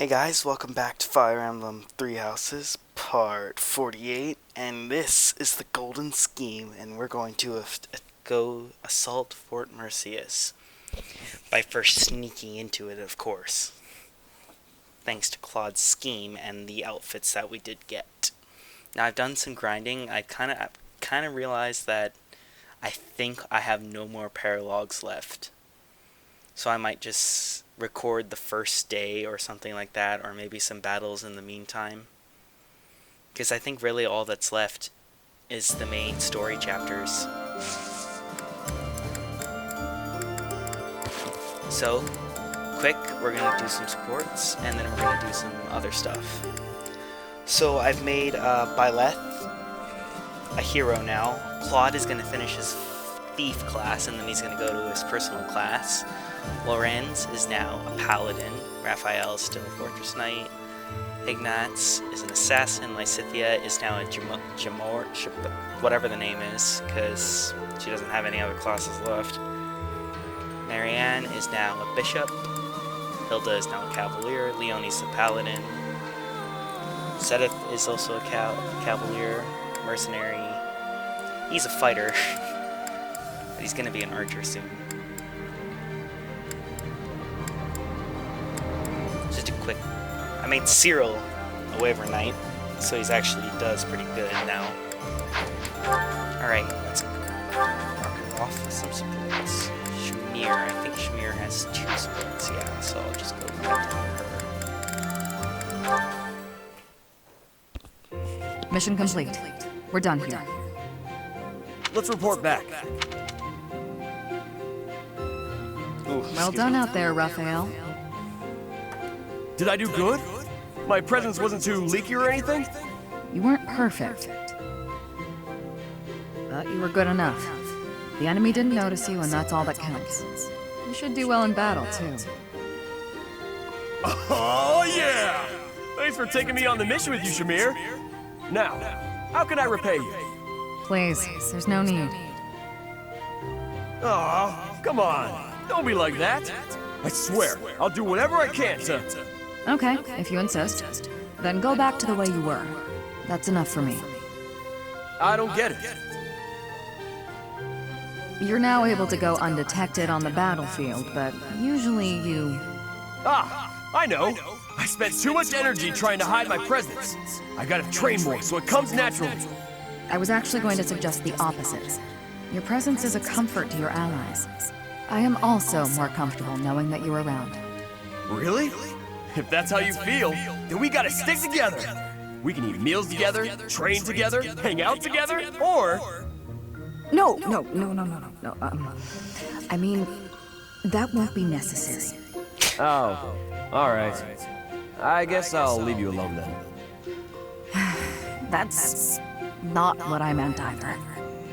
Hey guys, welcome back to Fire Emblem Three Houses, part 48, and this is the Golden Scheme, and we're going to go assault Fort Mercces by first sneaking into it, of course, thanks to Claude's scheme and the outfits that we did get. Now, I've done some grinding. I kind of realized that I think I have no more paralogs left, so I might just record the first day or something like that, or maybe some battles in the meantime, because I think really all that's left is the main story chapters. So, quick, we're going to do some supports, and then we're going to do some other stuff. So I've made Byleth a hero now. Claude is going to finish his thief class, and then he's going to go to his personal class. Lorenz is now a paladin. Raphael is still a fortress knight. Ignatz is an assassin. Lysithia is now a Jamor, whatever the name is, because she doesn't have any other classes left. Marianne is now a bishop. Hilda is now a cavalier. Leonie's a paladin. Sedith is also a cavalier, mercenary. He's a fighter, but he's going to be an archer soon. Just a quick... I made Cyril a Wyvern Knight, so he's actually does pretty good now. Alright, let's mark off some supports. Shamir, I think Shamir has 2 supports, yeah, so I'll just go with her. Mission complete. We're done here. Let's report back. Ooh, Well done out there, Raphael. Did I do good? My presence wasn't too leaky or anything? You weren't perfect, but you were good enough. The enemy didn't notice you, and that's all that counts. You should do well in battle, too. Oh, yeah! Thanks for taking me on the mission with you, Shamir. Now, how can I repay you? Please, there's no need. Aw, come on. Don't be like that. I swear, I'll do whatever I can to... Okay, if you insist. Then go back to the way you were. That's enough for me. I don't get it. You're now able to go undetected on the battlefield, but usually you... Ah, I know. I spent too much energy trying to hide my presence. I gotta train more so it comes naturally. I was actually going to suggest the opposite. Your presence is a comfort to your allies. I am also more comfortable knowing that you're around. Really? If that's how you feel, then we gotta stick together. We can eat meals together, train together, hang out together, or... No. I mean, that won't be necessary. Oh, alright. I guess I'll leave you alone then. That's not what I meant either.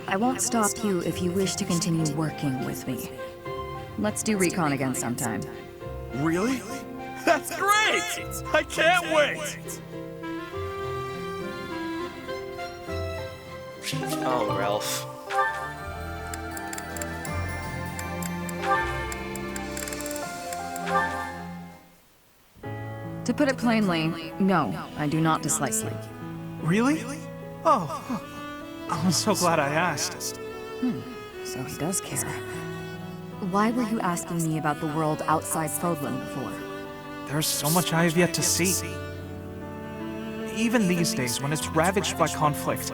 I won't stop you if you wish to continue working with me. Let's do recon again sometime. Really? That's great! I can't wait! Oh, Ralph. To put it plainly, no, I do not dislike you. Really? Oh, I'm so glad I asked. So he does care. Why were you asking me about the world outside Fodlan before? There's so much I have yet to see. Even these days, when it's ravaged by conflict,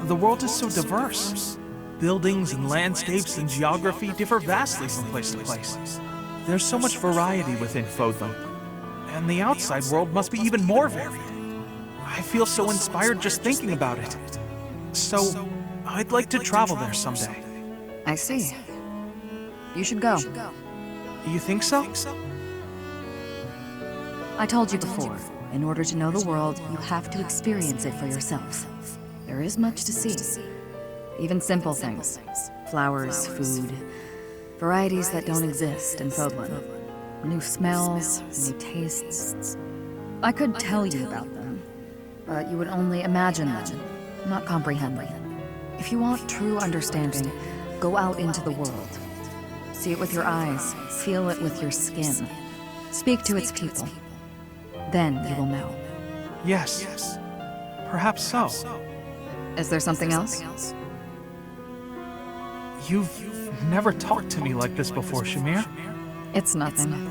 the world is so diverse. Buildings and landscapes and geography differ vastly from place to place. There's so much variety within Fodlan, and the outside world must be even more varied. I feel so inspired just thinking about it. So, I'd like to travel there someday. I see. You should go. You think so? I told you before, in order to know the world, you have to experience it for yourself. There is much to see. Even simple things. Flowers, food, varieties that don't exist in Fodlan. New smells, new tastes. I could tell you about them, but you would only imagine them, not comprehend them. If you want true understanding, go out into the world. See it with your eyes, feel it with your skin. Speak to its people. Then you will know. Yes. Perhaps so. Is there something else? You've never talked to me like this before, Shamir. It's nothing.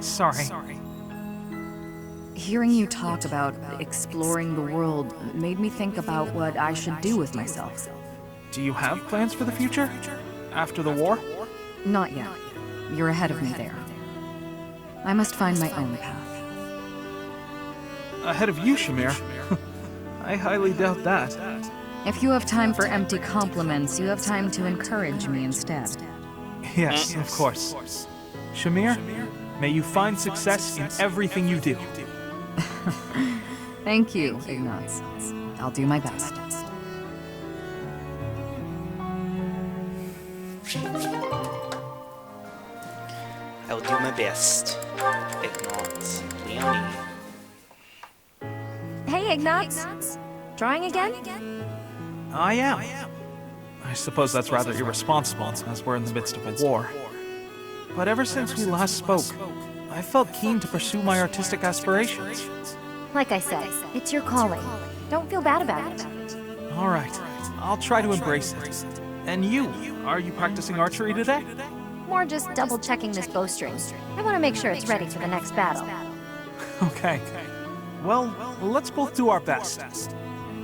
Sorry. Hearing you talk about exploring the world made me think about what I should do with myself. Do you have plans for the future? After the war? Not yet. You're ahead of me there. I must find my own path. Ahead of you, Shamir? I highly doubt that. If you have time for empty compliments, you have time to encourage me instead. Yes, of course. Shamir, may you find success in everything you do. Thank you, Ignatz. I'll do my best. I will do my best. Ignatz. Leonie. Hey, Ignatz. Drawing again? I am. I suppose that's rather irresponsible, as we're in the midst of a war. But ever since we last spoke, I felt keen to pursue my artistic aspirations. Like I said, it's your calling. Don't feel bad about it. All right, I'll try to embrace it. And you, are you practicing archery today? More just double-checking this bowstring. I want to make sure it's ready for the next battle. Okay. Well, let's both do our best.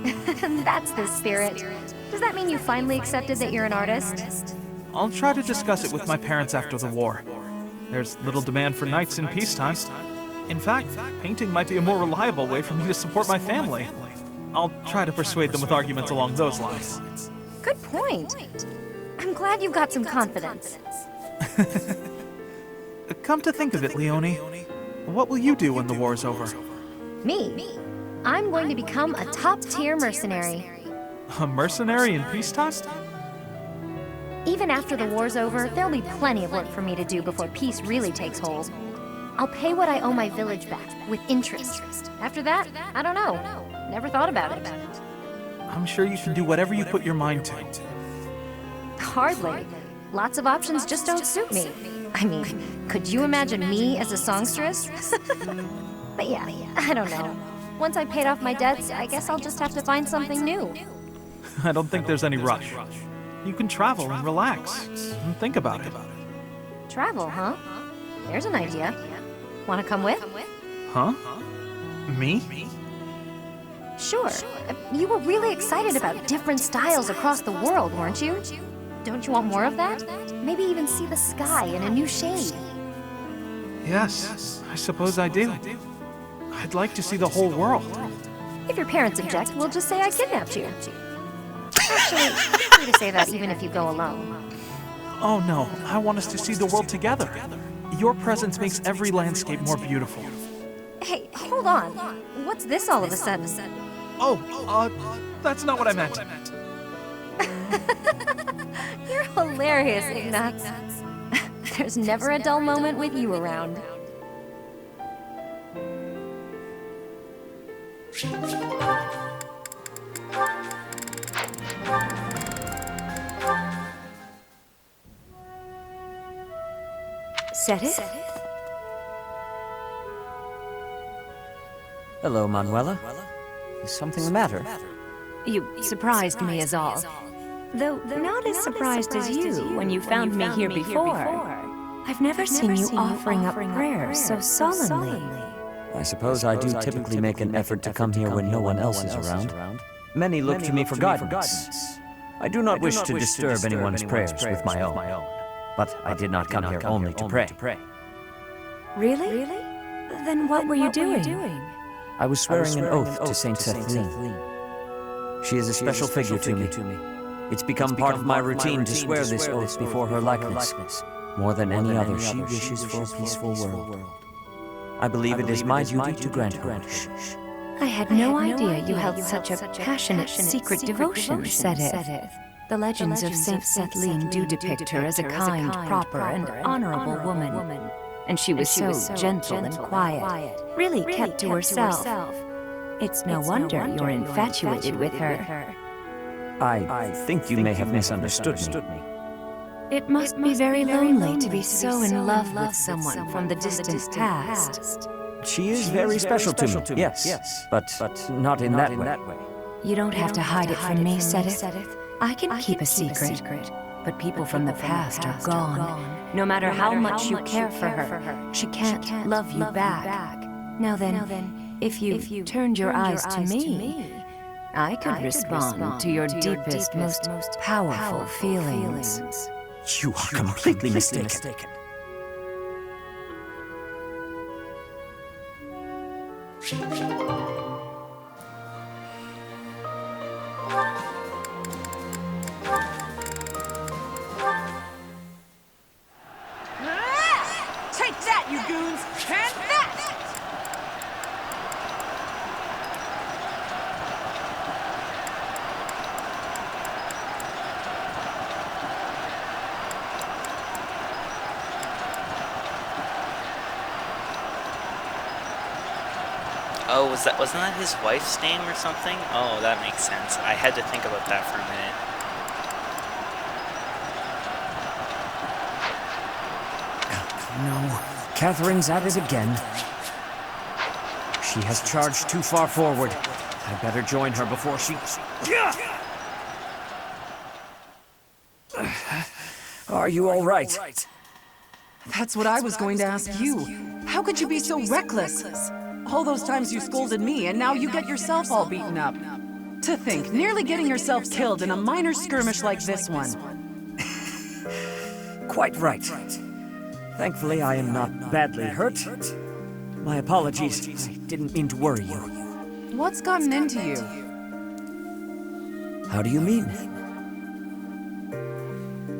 That's the spirit. Does that mean you finally accepted that you're an artist? I'll try to discuss it with my parents after the war. There's little demand for knights in peacetime. In fact, painting might be a more reliable way for me to support my family. I'll try to persuade them with arguments along those lines. Good point. I'm glad you've got some confidence. Come to think of it, Leonie, what will you do when the war is over? Me? I'm going to become a top-tier mercenary. A mercenary in peacetime? Even after the war's over, there'll be plenty of work for me to do before peace really takes hold. I'll pay what I owe my village back, with interest. After that, I don't know. Never thought about it. I'm sure you can do whatever you put your mind to. Hardly. Lots of options just don't suit me. I mean, could you imagine me as a songstress? But yeah, I don't know. Once I paid off my debts, I guess I'll just have to find something new. I don't think there's any rush. You can travel and relax, and think about it. Travel, huh? There's an idea. Want to come with? Huh? Me? Sure. You were really excited about different styles across the world, weren't you? Don't you want more of that? Maybe even see the sky in a new shade. Yes, I suppose I do. I'd like to see the whole world. If your parents object, we'll just say I kidnapped you. Actually, feel free to say that even if you go alone. Oh no, I want us to see the world together. Your presence makes every landscape more beautiful. Hey, hold on. What's this all of a sudden? Oh, that's not what I meant. You're hilarious, Ignatz. There's never a dull moment with you around. Set it? Hello, Manuela. Is something the matter? You surprised me is all. Though not as surprised as you when you found me here before. I've never seen you offering up prayers so solemnly. I suppose I do typically make an effort to come here when no one else is around. Many look to me for guidance. I do not wish to disturb anyone's prayers with my own. But I did not come here only to pray. Really? Then what were you doing? I was swearing an oath to Saint Kathleen. She is a special figure to me. It's become part of my routine to swear this oath before her likeness. More than any other, she wishes for a peaceful world. I believe it is my duty to grant her wish. I had no idea you held such a passionate, secret devotion, Sedith. The legends of Saint Kathleen do depict her as a kind, proper, and honorable woman. And she was so gentle and quiet, really kept to herself. It's no wonder you're infatuated with her. I think you may have misunderstood me. It must be very lonely to be so in love with someone from the distant past. She is very special to me, yes. But not in that way. You don't have to hide it from me, Sedith. I can keep a secret. But people from the past are gone. No matter how much you care for her, she can't love you back. Now then, if you turned your eyes to me, I could respond to your deepest, most powerful feelings. You are completely mistaken. Take that, you goons! And that! Oh, wasn't that his wife's name or something? Oh, that makes sense. I had to think about that for a minute. No, Catherine's at it again. She has charged too far forward. I better join her before she... Are you all right? That's what I was going to ask you. How could you be so reckless? All those times you scolded me, and now you get yourself all beaten up. To think, nearly getting yourself killed in a minor skirmish like this one. Quite right. Thankfully, I am not badly hurt. My apologies. I didn't mean to worry you. What's gotten into you? How do you mean?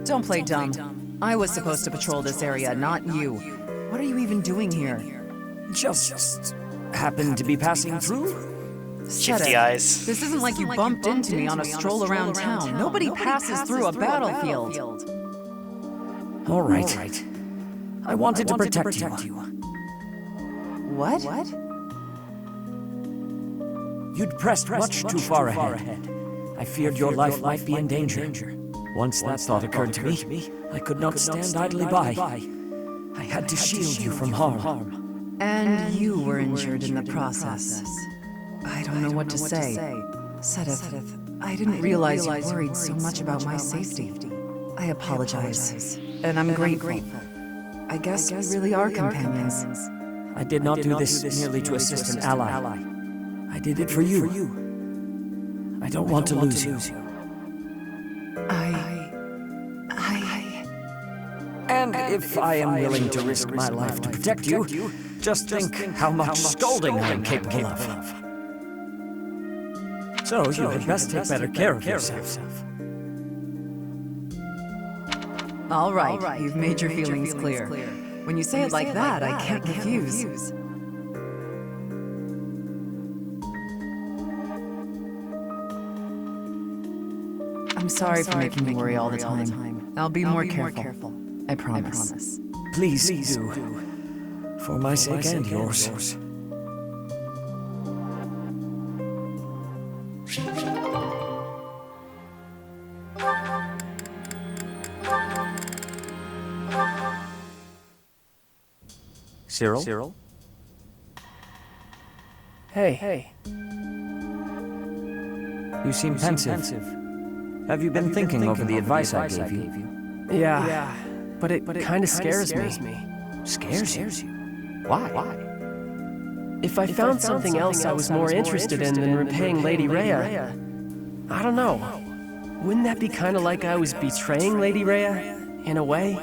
Don't play dumb. I was supposed to patrol this area, not you. What are you even doing here? Just happened to be passing through. Shifty eyes. This isn't like you bumped into me on a stroll around town. Nobody passes through a battlefield. All right. I wanted to protect you. What? You'd pressed much too far ahead. I feared your life might be in danger. Once that thought occurred to me, I could not stand idly by. I had to shield you from harm. And you were injured in the process. I don't know what to say. Sedith, I didn't realize you worried so much about my safety. I apologize, and I'm grateful. I guess we really are companions. I did not do this merely to assist an ally. I did it for you. I don't want to lose you. And if I am willing to risk my life to protect you, just think how much scolding I am capable of. So you had best take better care of yourself. All right, you've made your feelings clear. When you say it like that, I can't refuse. I'm sorry for making you worry all the time. I'll be more careful. I promise. Please do. For my sake and yours. Cyril? Hey. You seem pensive. Have you been thinking over the advice I gave you? Yeah, but it kind of scares me. Scares you? Why? If I found something else I was more interested in than repaying Lady Rhea, I don't know. Wouldn't that be kind of like I was betraying Lady Rhea, in a way?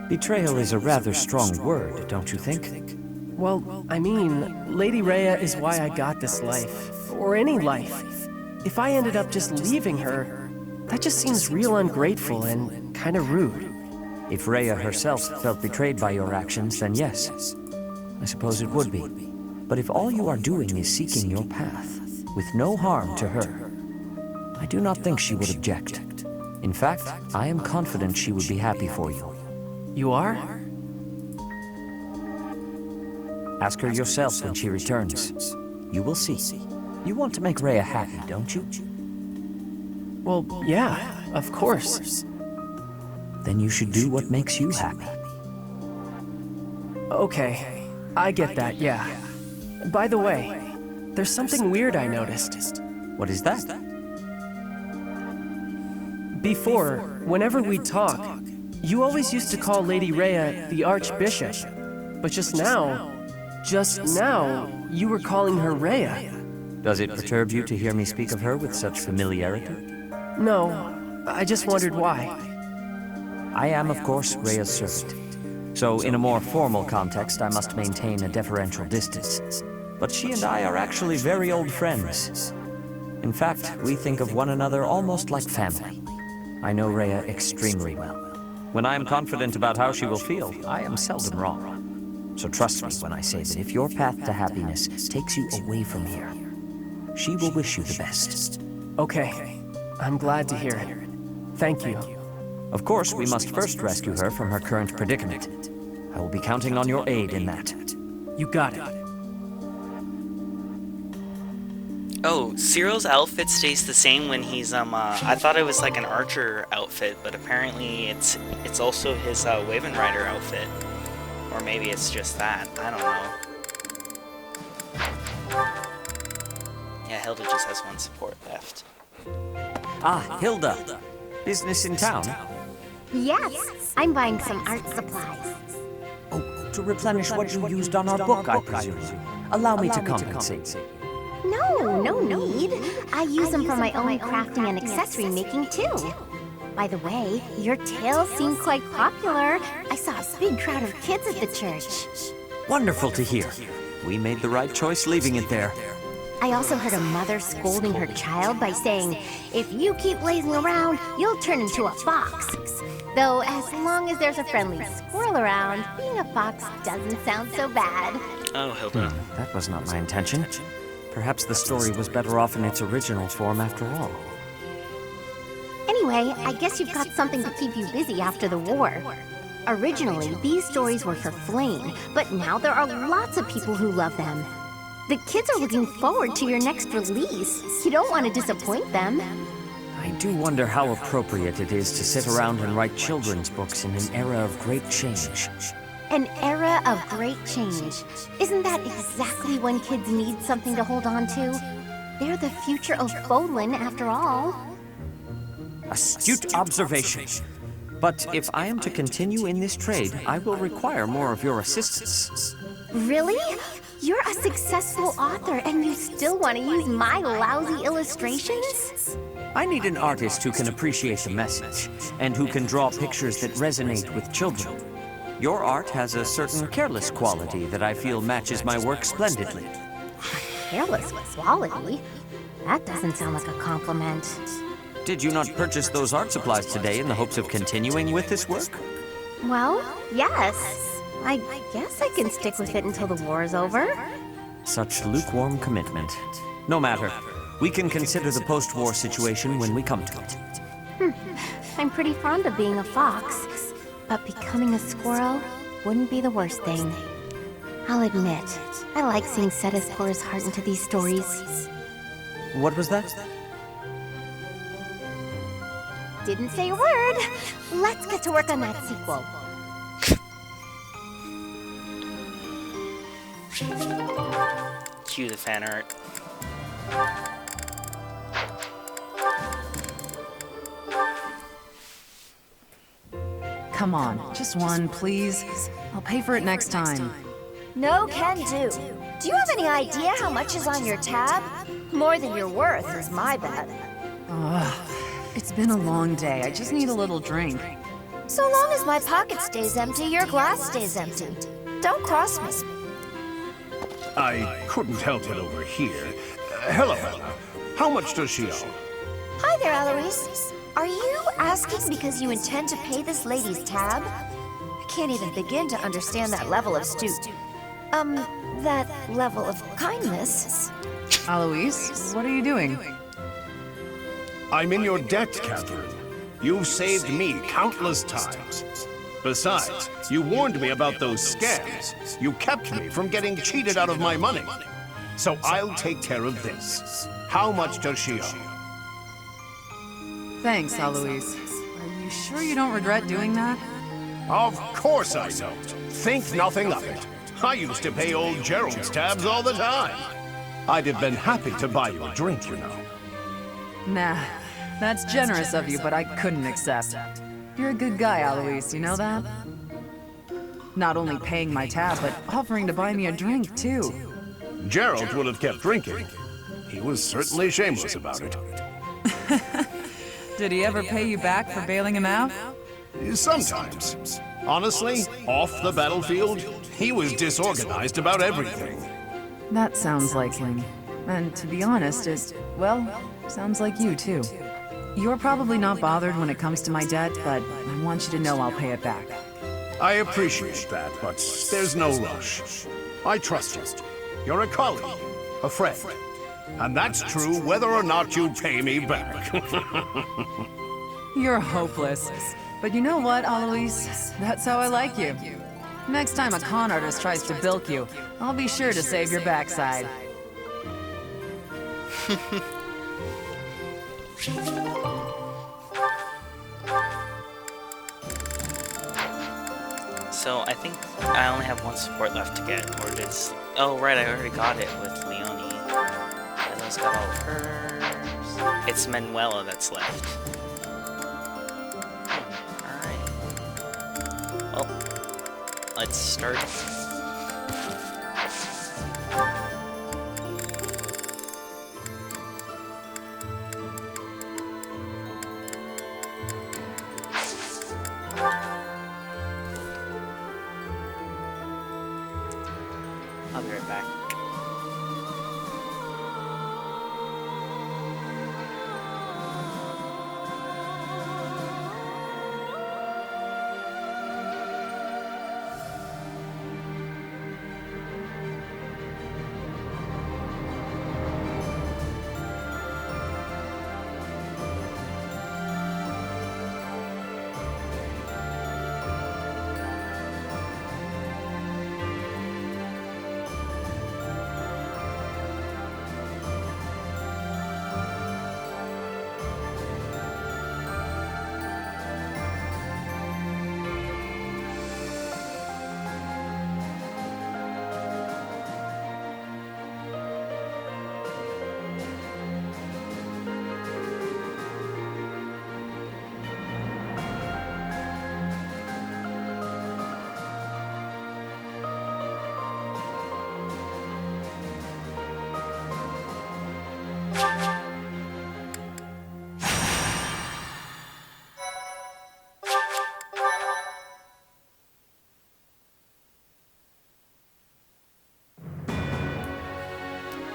Betrayal is a rather strong word, don't you think? Well, I mean, Lady Rhea is why I got this life. Or any life. If I ended up just leaving her, that just seems real ungrateful and kind of rude. If Rhea herself felt betrayed by your actions, then yes. I suppose it would be. But if all you are doing is seeking your path, with no harm to her, I do not think she would object. In fact, I am confident she would be happy for you. You are? Ask her yourself when she returns. You will see. You want to make Rhea happy, don't you? Well, yeah, of course. then you should do what makes you happy. Okay, I get that, yeah. By the way, there's something weird I noticed. What is that? Before, whenever we'd talk, you always used to call Lady Rhea the Archbishop. But just now, you were calling her Rhea. Does it perturb you to hear me speak of her with such familiarity? No, I just wondered why. I am, of course, Rhea's servant. So, in a more formal context, I must maintain a deferential distance. But she and I are actually very old friends. In fact, we think of one another almost like family. I know Rhea extremely well. When I am confident about how she will feel, I am seldom wrong. So trust me when I say that if your path to happiness takes you away from here, she will wish you the best. Okay, I'm glad to hear it. Thank you. Of course, we must first rescue her from her current predicament. I will be counting on your aid in that. You got it. Oh, Cyril's outfit stays the same when he's, I thought it was like an archer outfit, but apparently it's also his, Waven Rider outfit. Or maybe it's just that. I don't know. Yeah, Hilda just has one support left. Ah, Hilda. Business in town? Yes, I'm buying some art supplies. Oh, to replenish what you used on our book, I presume. Allow me to compensate. No need. I use them for my own crafting and accessory making too. By the way, your tales seem quite popular. I saw a big crowd of kids at the church. Wonderful to hear. We made the right choice leaving it there. I also heard a mother scolding her child by saying, if you keep lazing around, you'll turn into a fox. Though, as long as there's a friendly squirrel around, being a fox doesn't sound so bad. Oh, Hilda. That was not my intention. Perhaps the story was better off in its original form after all. Anyway, I guess you've got something to keep you busy after the war. Originally, these stories were for Flame, but now there are lots of people who love them. The kids are looking forward to your next release. You don't want to disappoint them. I do wonder how appropriate it is to sit around and write children's books in an era of great change. An era of great change. Isn't that exactly when kids need something to hold on to? They're the future of Fodlan, after all. Astute observation. But if I am to continue in this trade, I will require more of your assistance. Really? You're a successful author and you still want to use my lousy illustrations? I need an artist who can appreciate the message, and who can draw pictures that resonate with children. Your art has a certain careless quality that I feel matches my work splendidly. Careless quality? That doesn't sound like a compliment. Did you not purchase those art supplies today in the hopes of continuing with this work? Well, yes. I guess I can stick with it until the war is over. Such lukewarm commitment. No matter. We can consider the post-war situation when we come to it. I'm pretty fond of being a fox, but becoming a squirrel wouldn't be the worst thing. I'll admit, I like seeing Cetus pour his heart into these stories. What was that? Didn't say a word. Let's get to work on that sequel. Cue the fan art. Come on, just one, please. I'll pay for it next time. No can do. Do you have any idea how much is on your tab? More than you're worth is my bet. It's been a long day. I just need a little drink. So long as my pocket stays empty, your glass stays empty. Don't cross me. I couldn't help it over here. Hello, Ella. How much does she owe? Hi there, Eloise. Are you asking because you intend to pay this lady's tab? I can't even begin to understand that level of that level of kindness. Alois, what are you doing? I'm in your debt, Catherine. You've saved me countless times. Besides, you warned me about those scams. You kept me from getting cheated out of my money. So I'll take care of this. How much does she owe? Thanks, Alois. Are You sure you don't regret doing that? Of course I don't. Think nothing of it. I used to pay old Gerald's tabs all the time. I'd have been happy to buy you a drink, you know. Nah, that's generous of you, but I couldn't accept. You're a good guy, Alois, you know that? Not only paying my tab, but offering to buy me a drink, too. Gerald would have kept drinking. He was certainly shameless about it. Did he ever pay you back for bailing him out? Sometimes. Honestly, off the battlefield, he was disorganized about everything. That sounds like him. And to be honest, well, sounds like you, too. You're probably not bothered when it comes to my debt, but I want you to know I'll pay it back. I appreciate that, but there's no rush. I trust you. You're a colleague, a friend. And that's true whether or not you pay me back. You're hopeless. But you know what, Alois? That's how I like you. Next time a con artist tries to bilk you, I'll be sure to save your backside. So I think I only have one support left to get, or does... Oh right, I already got it with Leonie. I just got all of hers. It's Manuela that's left. Alright. Well, let's start. I'll be right back.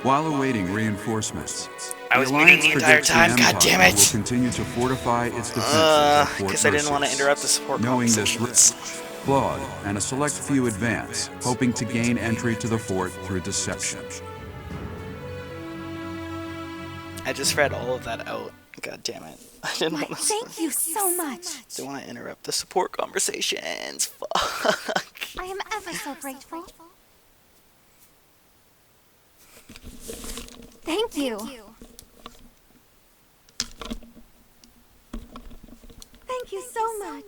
While awaiting reinforcements, I was the muting Alliance the entire predicts time, the god Empire damn it! will continue to fortify its defenses at Fort Because I didn't want to Mercces. interrupt the support Knowing this conversations. Claude and a select few advance, hoping to gain entry to the fort through deception. I just read all of that out. God damn it. I didn't want to... Thank you so much. Didn't want to interrupt the support conversations. Fuck. I am ever so grateful. Thank you. Thank you so much.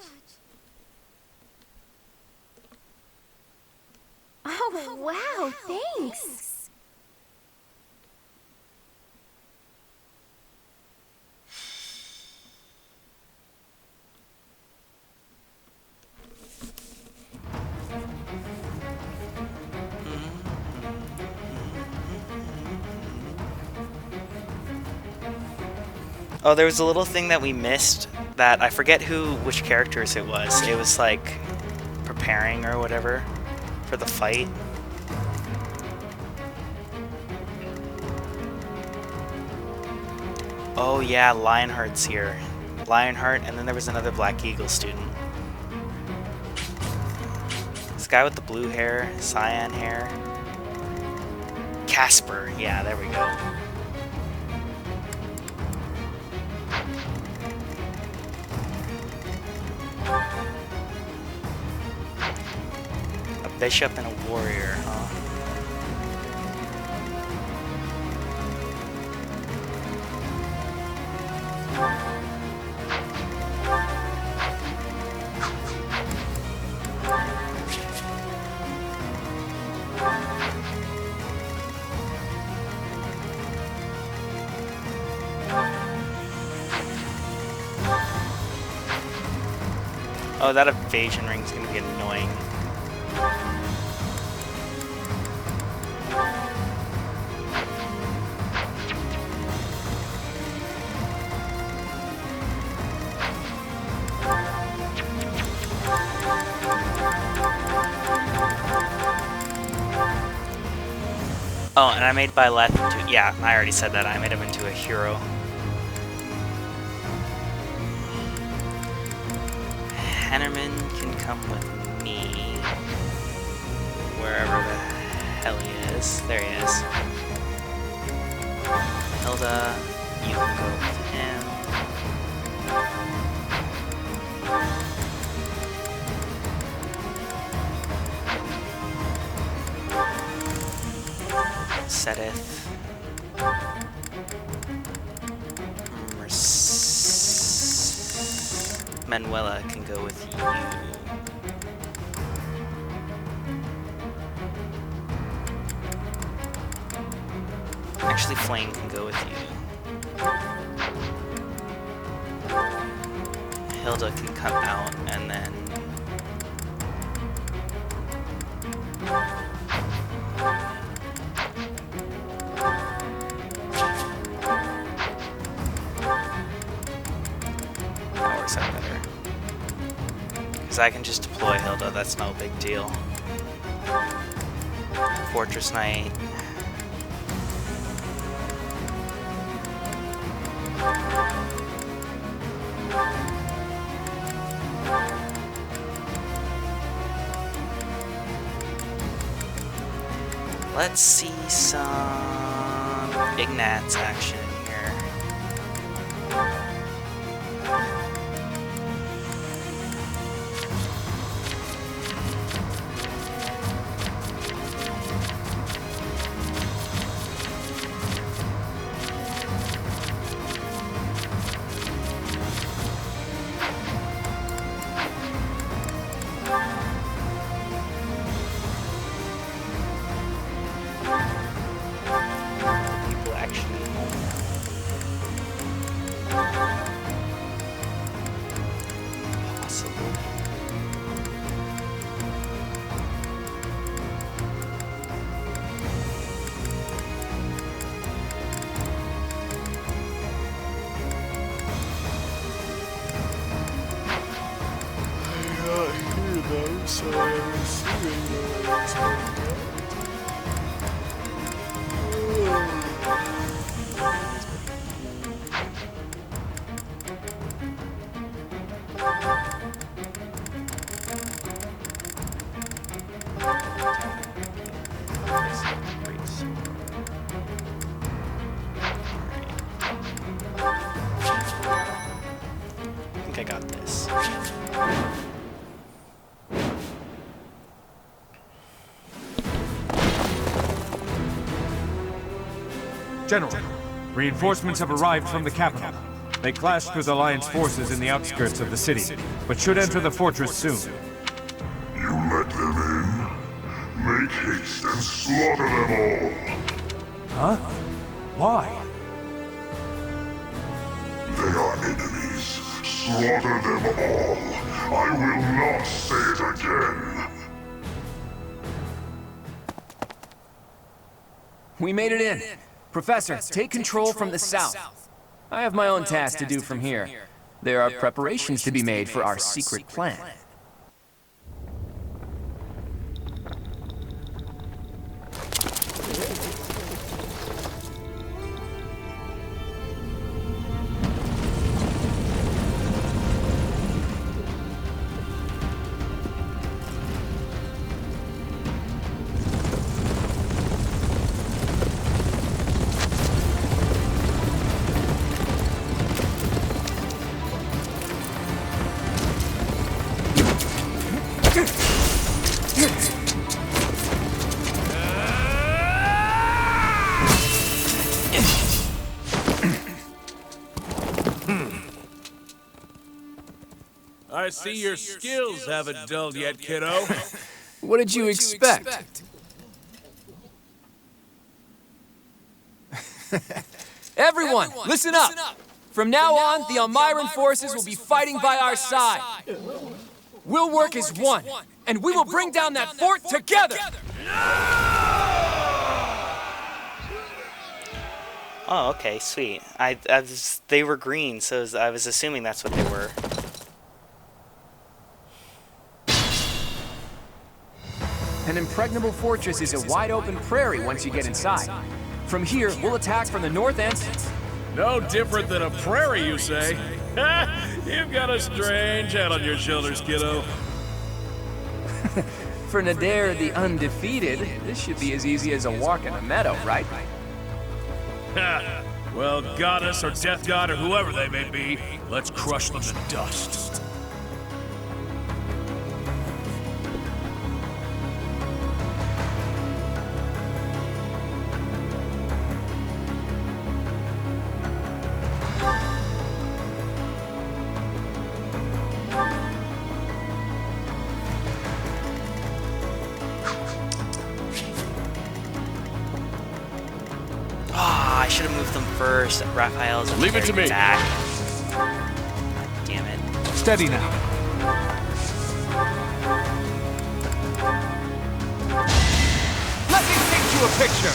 Oh, wow, thanks. Oh, there was a little thing that we missed that I forget which characters it was. It was like preparing or whatever for the fight. Oh yeah, Lionheart's here. Lionheart, and then there was another Black Eagle student. This guy with the blue hair, cyan hair. Casper, yeah, there we go. A bishop and a warrior, huh? Oh, that evasion ring's gonna be annoying. Oh, and I made Byleth into... Yeah, I already said that. I made him into a hero. Hennerman can come with me. Wherever the hell he is. There he is. Hilda, you can go with him. Sedith. Manuela can go with you. Actually, Flame can go with you. Hilda can come out and then... That works out better. Because I can just deploy Hilda, that's no big deal. Fortress Knight. Let's see some Ignatz action here. People actually possible. So I'm assuming it's I think I got this. General, reinforcements have arrived from the capital. They clashed with Alliance forces in the outskirts of the city, but should enter the fortress soon. You let them in? Make haste and slaughter them all! Huh? Why? They are enemies. Slaughter them all. I will not say it again. We made it in. Professor, take control from the south. I have my own task to do from here. There are preparations to be made for our secret plan. I see your skills haven't dulled yet, kiddo. What did you expect? Everyone, listen up! From now on, the Almiran forces will be fighting by our side. We'll work as one, and we will bring down that fort together! Oh, okay, sweet. They were green, so I was assuming that's what they were. An impregnable fortress is a wide-open prairie once you get inside. From here, we'll attack from the north end. No different than a prairie, you say? You've got a strange head on your shoulders, kiddo. For Nadir the Undefeated, this should be as easy as a walk in a meadow, right? Well, goddess or death god or whoever they may be, let's crush them to dust. I should have moved them first. Raphael's at the Leave it to very me. back. Damn it. Steady now. Let me paint you a picture!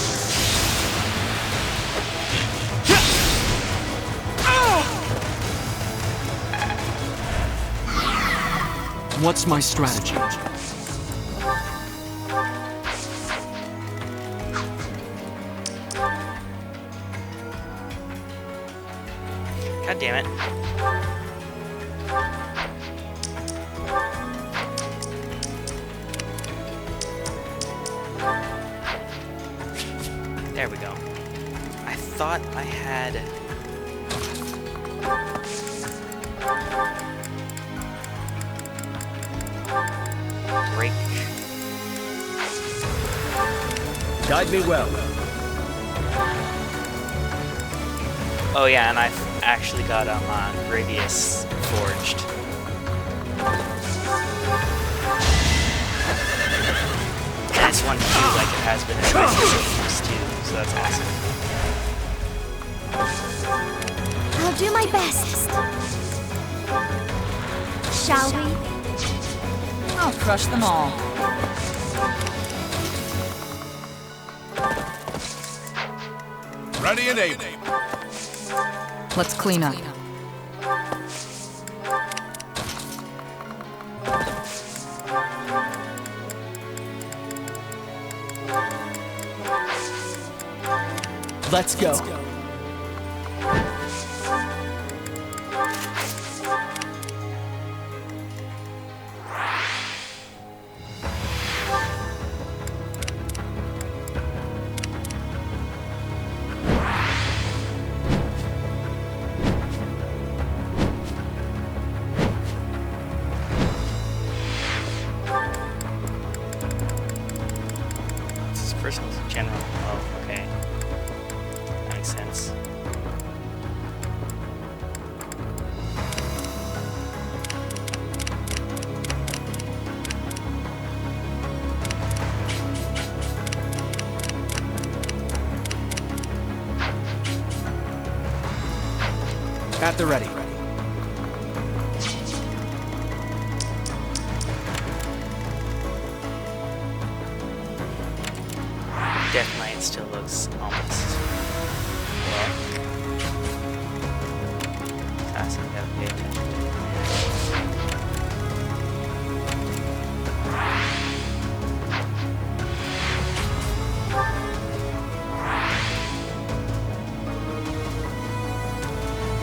What's my strategy? God damn it. There we go. I thought I had... break. Guide me well. Oh yeah, and I've actually got Gravius forged. And it's 1-2 like it has been in previous games too, so that's awesome. I'll do my best. Shall we? I'll crush them all. Ready and able. Let's clean up. Let's go. This is personal general. Oh, okay. That makes sense. At the ready. Death Knight still looks almost... well... Classic, gotta pay attention.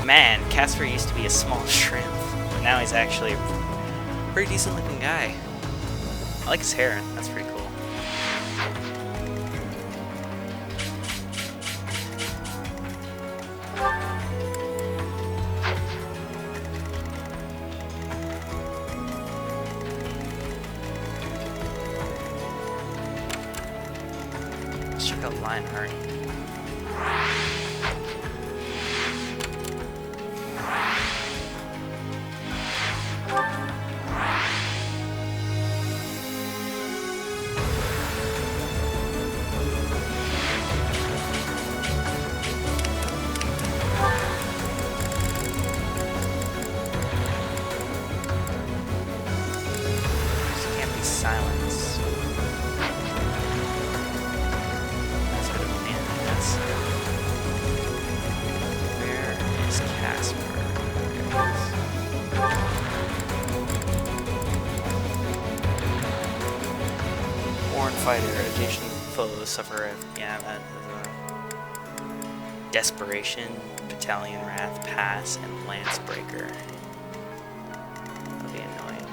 Man, Casper used to be a small shrimp, but now he's actually a pretty decent looking guy. I like his hair, that's pretty cool. Let's check out Lion Arnie. silence. That's a bit of a man. That's... Where is Casper? Born fighter, occasionally foes suffer. Yeah, that is a desperation, battalion wrath, pass, and lance breaker. That'll be annoying.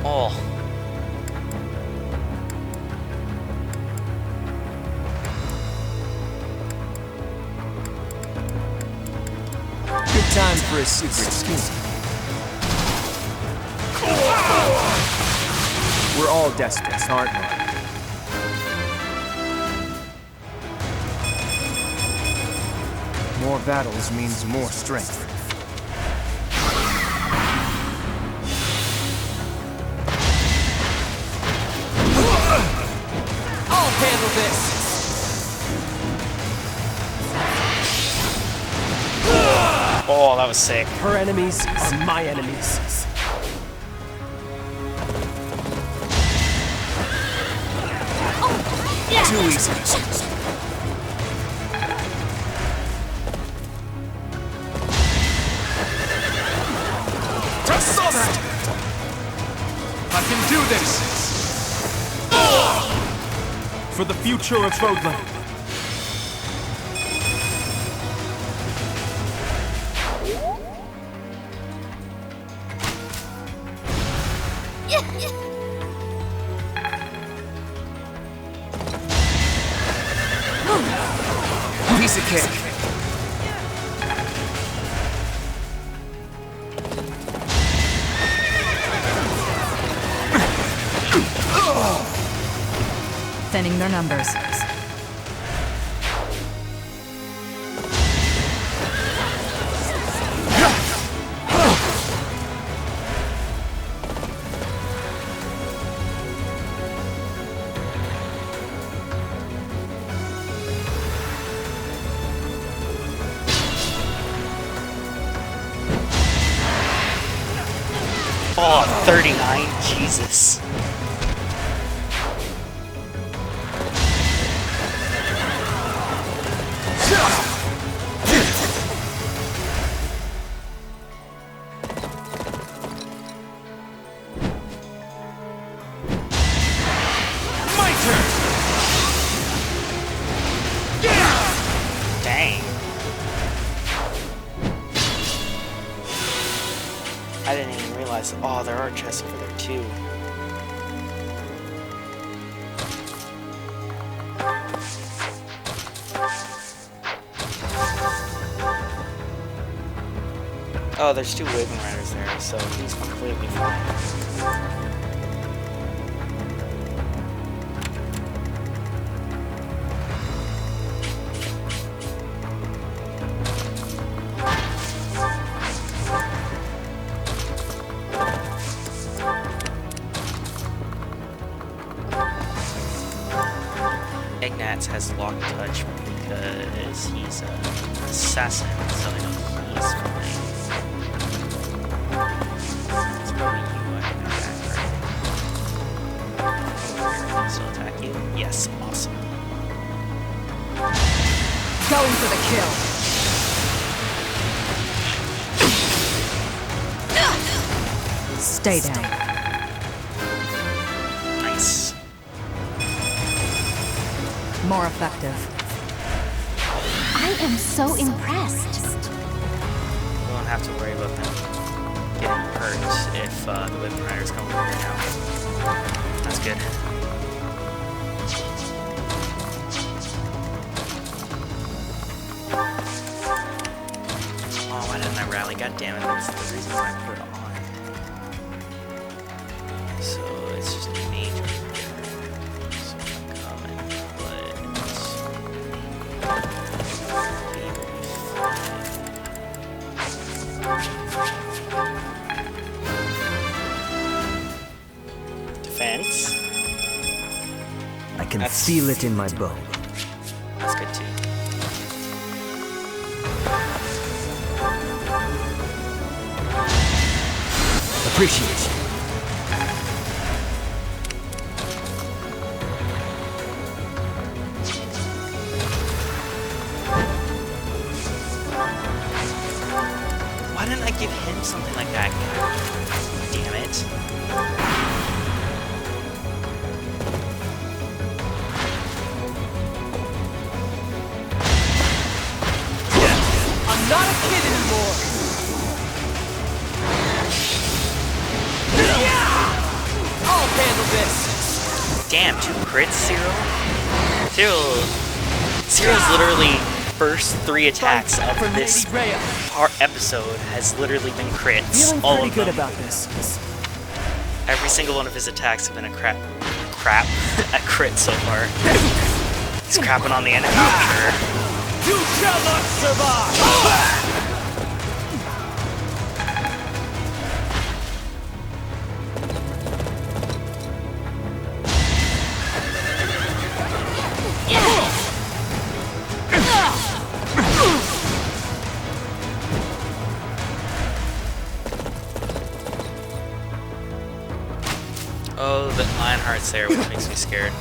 Oh. Good time for a secret scheme. We're all despots, aren't we? More battles means more strength. I'll handle this! Oh, that was sick. Her enemies are my enemies. Too easy. I can do this! For the future of Fodlan. Piece of cake. Thinning their numbers. Oh, 39? Jesus. Dang. I didn't even realize. Oh, there are chests over there too. Oh, there's 2 Waving Riders there, so he's completely fine. Ignatz has lock touch because he's an assassin, so I know he's fine. It's probably you I can attack, right? Can I still attack you? Yes, awesome. Going for the kill. Stay down. Nice. More effective. I am so impressed. We won't have to worry about them getting hurt if the Waving Riders come over here now. That's good. Oh, why didn't I rally? God damn it, that's the reason why I put it on. So it's just major. So I'm gonna come and put... can feel it in my bone. That's good too. Appreciate you. Why didn't I give him something like that? Damn it. I'm not a kid anymore! I'll handle this! Damn, 2 crits, Zero's literally first 3 attacks of this episode has literally been crits. Feeling all pretty of good them. about this. Every single one of his attacks have been a a crit so far. He's crapping on the enemy, I'm sure. You shall not survive! Oh, the Lionheart's there, which makes me scared.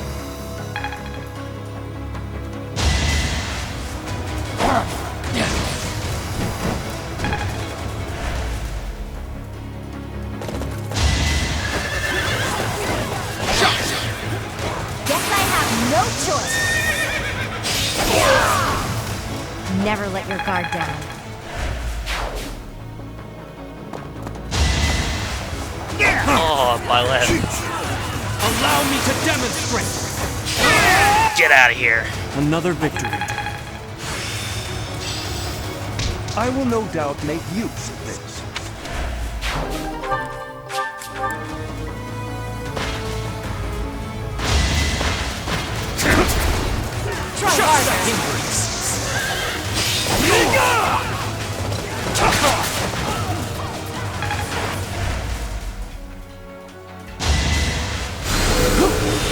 Guess I have no choice. Never let your guard down. Oh, my left. Allow me to demonstrate! Get out of here. Another victory. I will no doubt make use of this. Try harder!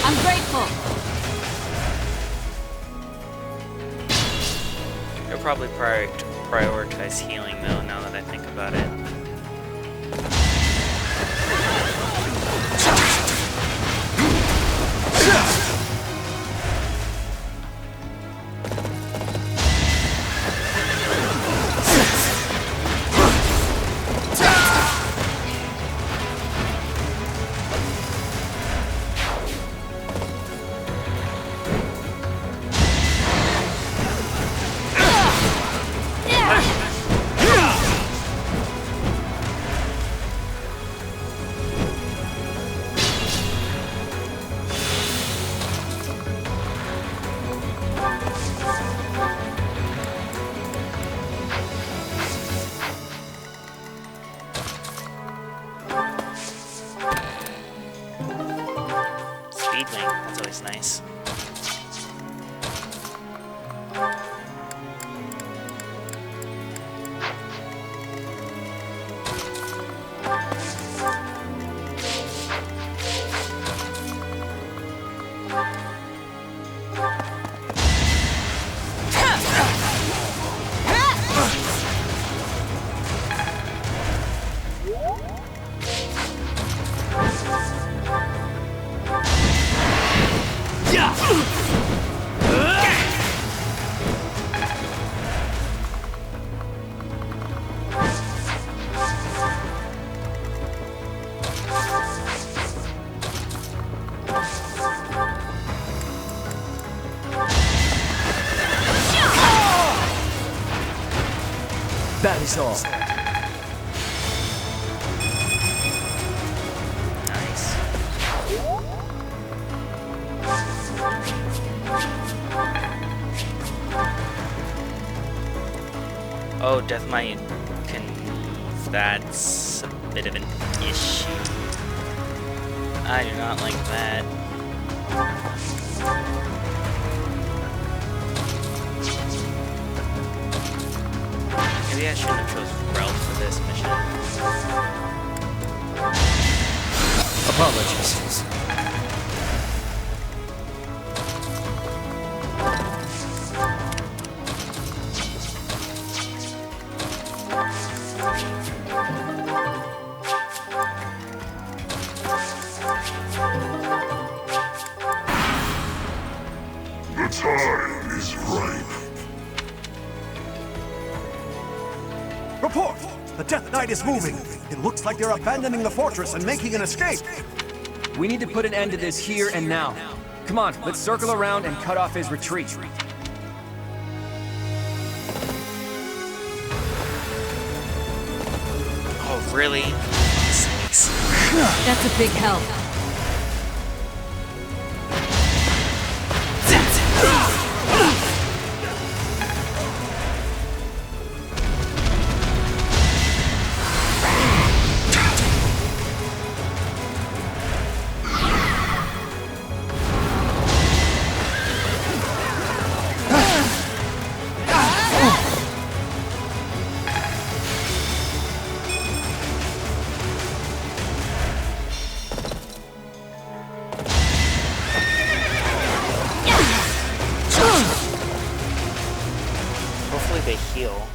I'm grateful. I'll probably prioritize healing though, now that I think about it. Speedwing, that's always nice. That is all. Nice. Oh, Death Might can move. That's a bit of an issue. I do not like that. Maybe I shouldn't have chosen Ralph for this mission. Apologies. Report! The Death Knight is moving. It looks like they're abandoning the fortress and making an escape. We need to put an end to this here and now. Come on, let's circle around and cut off his retreat. Oh, really? That's a big help. Hopefully they heal.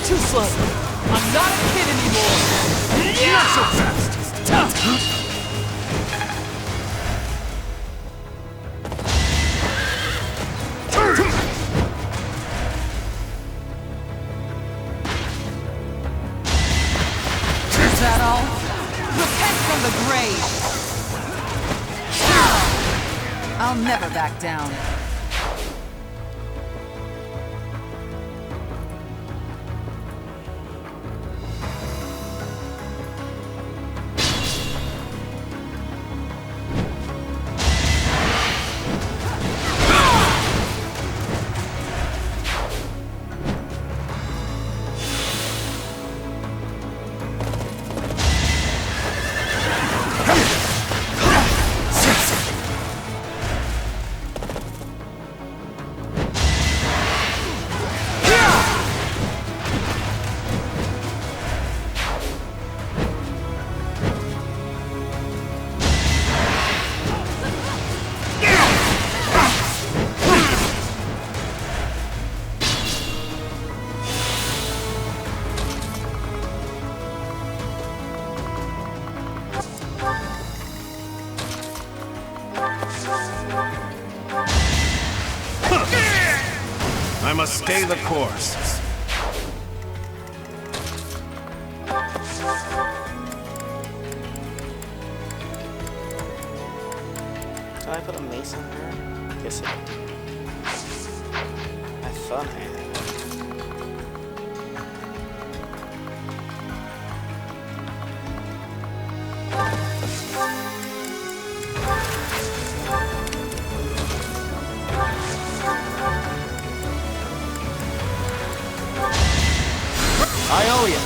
Too slow. I'm not a kid anymore. Not so fast. Is that all? Repent from the grave! I'll never back down. I must stay the course. Did I put a mace on her? Guess I did. I thought I had. I owe you.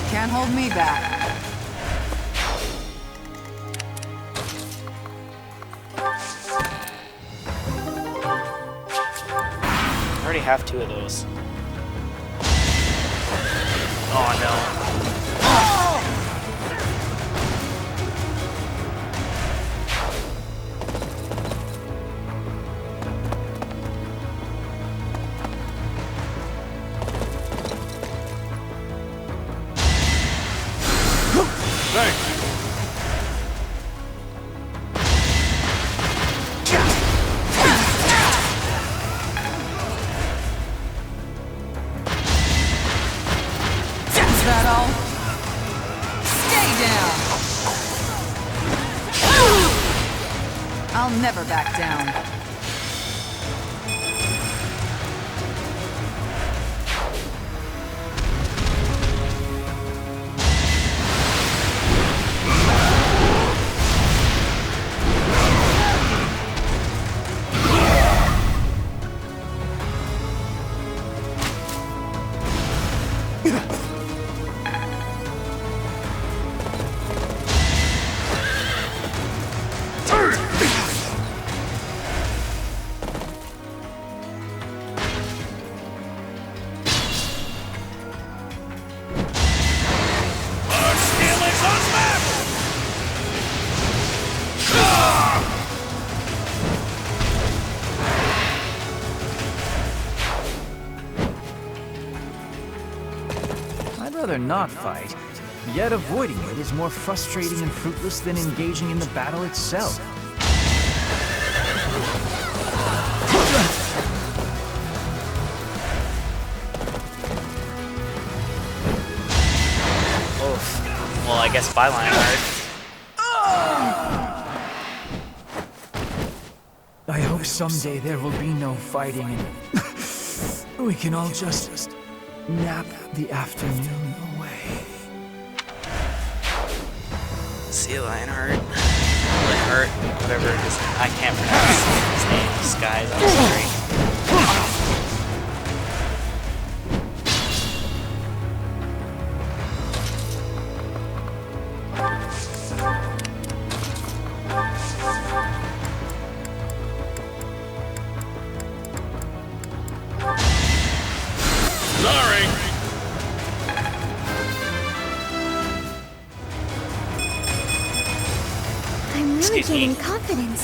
Can't hold me back. I already have 2 of those. Oh no. Thanks. Is that all? Stay down! I'll never back down. I'd rather not fight, yet avoiding it is more frustrating and fruitless than engaging in the battle itself. Oof. Well, I guess bye, Lionheart. I hope someday there will be no fighting and we can all just nap the afternoon away. See you, Lionheart. Lionheart, whatever it is. I can't pronounce his name. Skies, I'm sorry. Sorry. I'm really Excuse me. gaining confidence.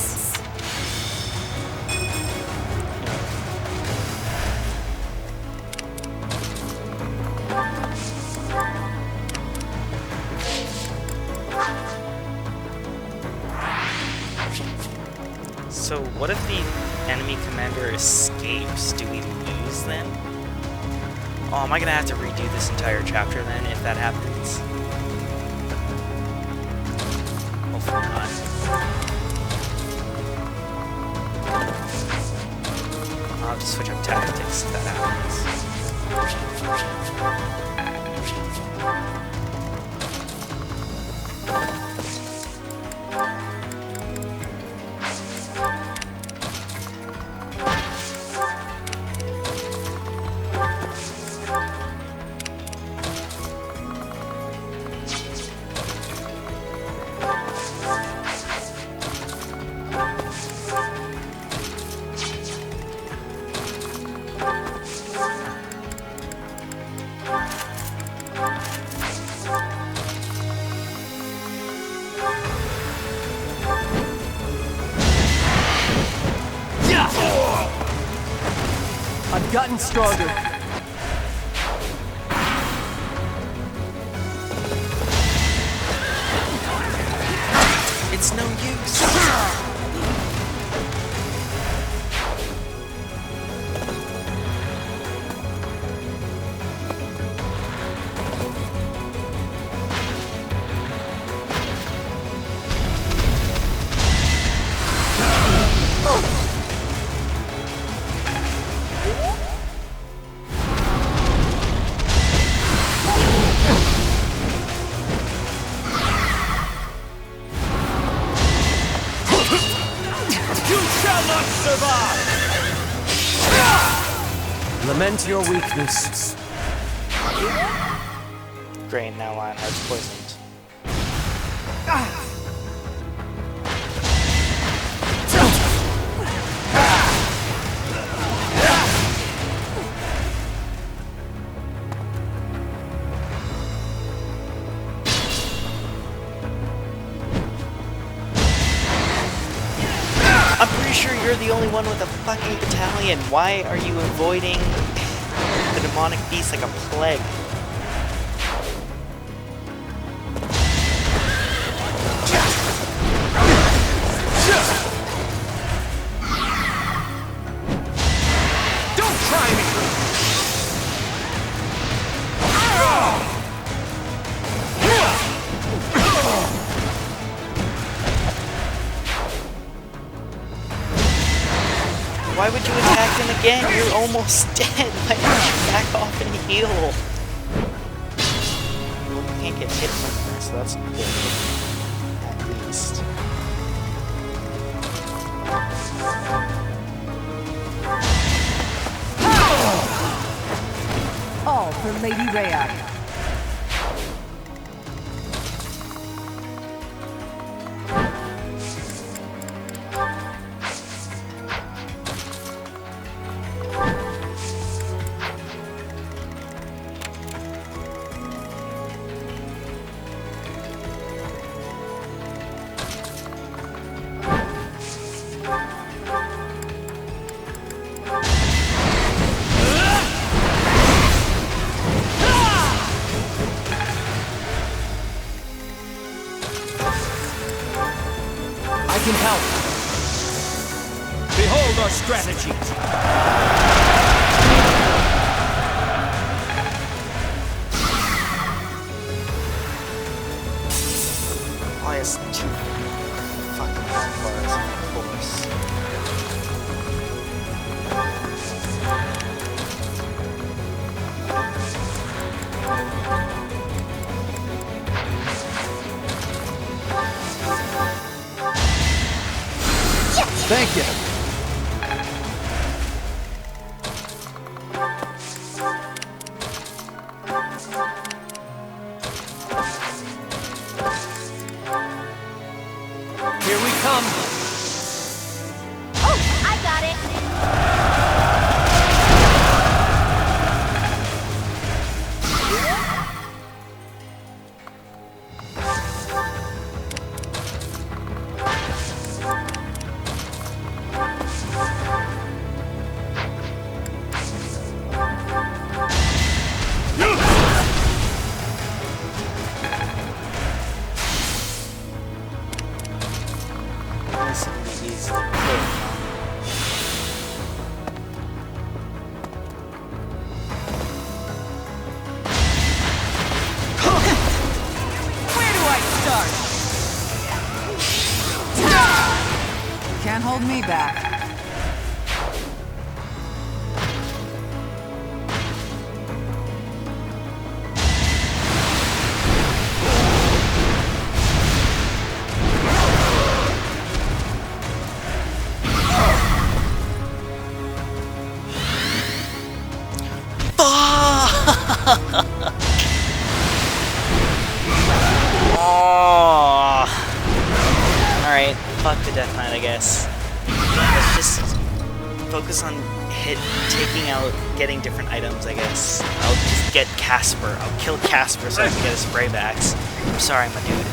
So, what if the enemy commander escapes? Do we lose then? Oh, am I gonna have to redo this entire chapter then if that happens? Hopefully not. I'll have to switch up tactics if that happens. I've gotten stronger. It's no use. Lament your weakness. Great, now Lionheart's poisoned. I'm pretty sure you're the only one with a fucking battalion. Why are you avoiding the demonic beast like a plague? Don't try me! Why would you attack him again? You're almost dead. Why don't you back off and heal? Well, you can't get hit from there, so that's good. At least. All for Lady Rhea. Can help. Behold our strategy. Why is two fucking bars, of course. Thank you. Here we come. Oh, I got it. This will be easily killed. Where do I start? Can't hold me back. Oh. Alright, fuck the Death Knight, I guess. Let's just focus on taking out, getting different items, I guess. I'll just get Casper. I'll kill Casper so I can get a spray backs. I'm sorry, my dude.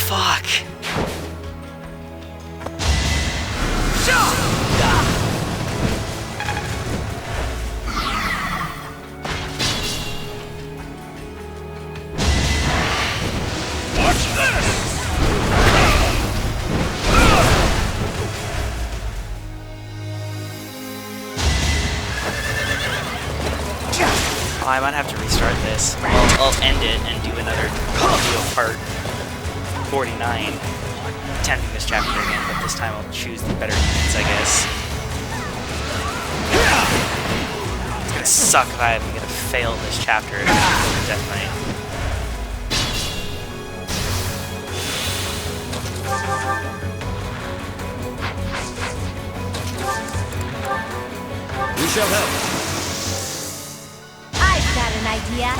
Fuck. Oh, I might have to restart this. I'll end it and do another video part 49. Attempting this chapter again, but this time I'll choose the better units, I guess. It's gonna suck if I'm gonna fail this chapter with Death Knight. We shall help. I've got an idea.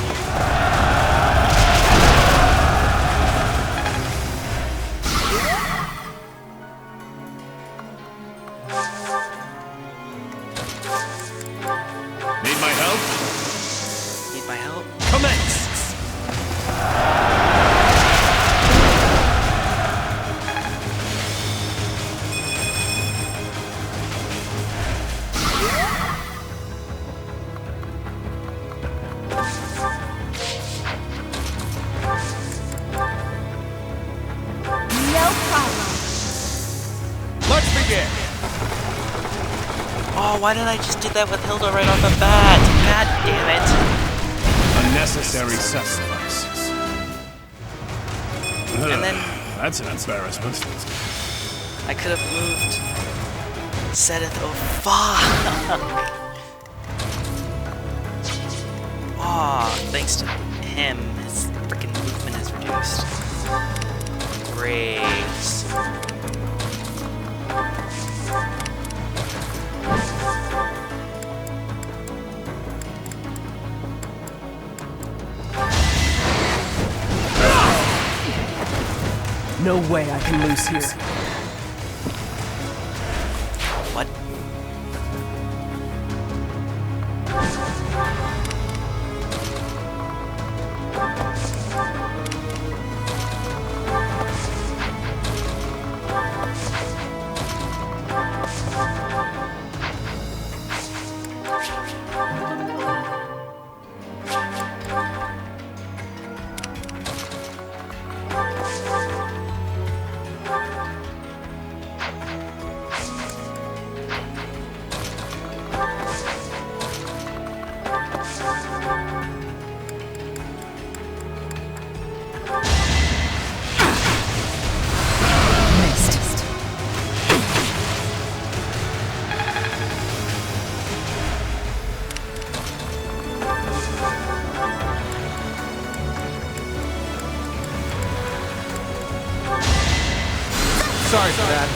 Need my help? Need my help? Commence! No problem. Let's begin! Oh, why did I just do that with Hilda right off the bat? God damn it. Unnecessary sacrifice. And then That's an embarrassment. I could have moved Sedith. Oh, fuck. Oh, thanks to him, his freaking movement is reduced. Graves. no way I can lose here. What? Sorry for that.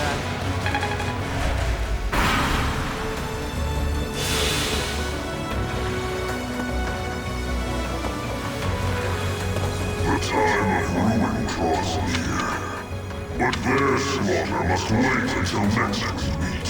The time of ruin draws near, but their slaughter must wait until next we meet.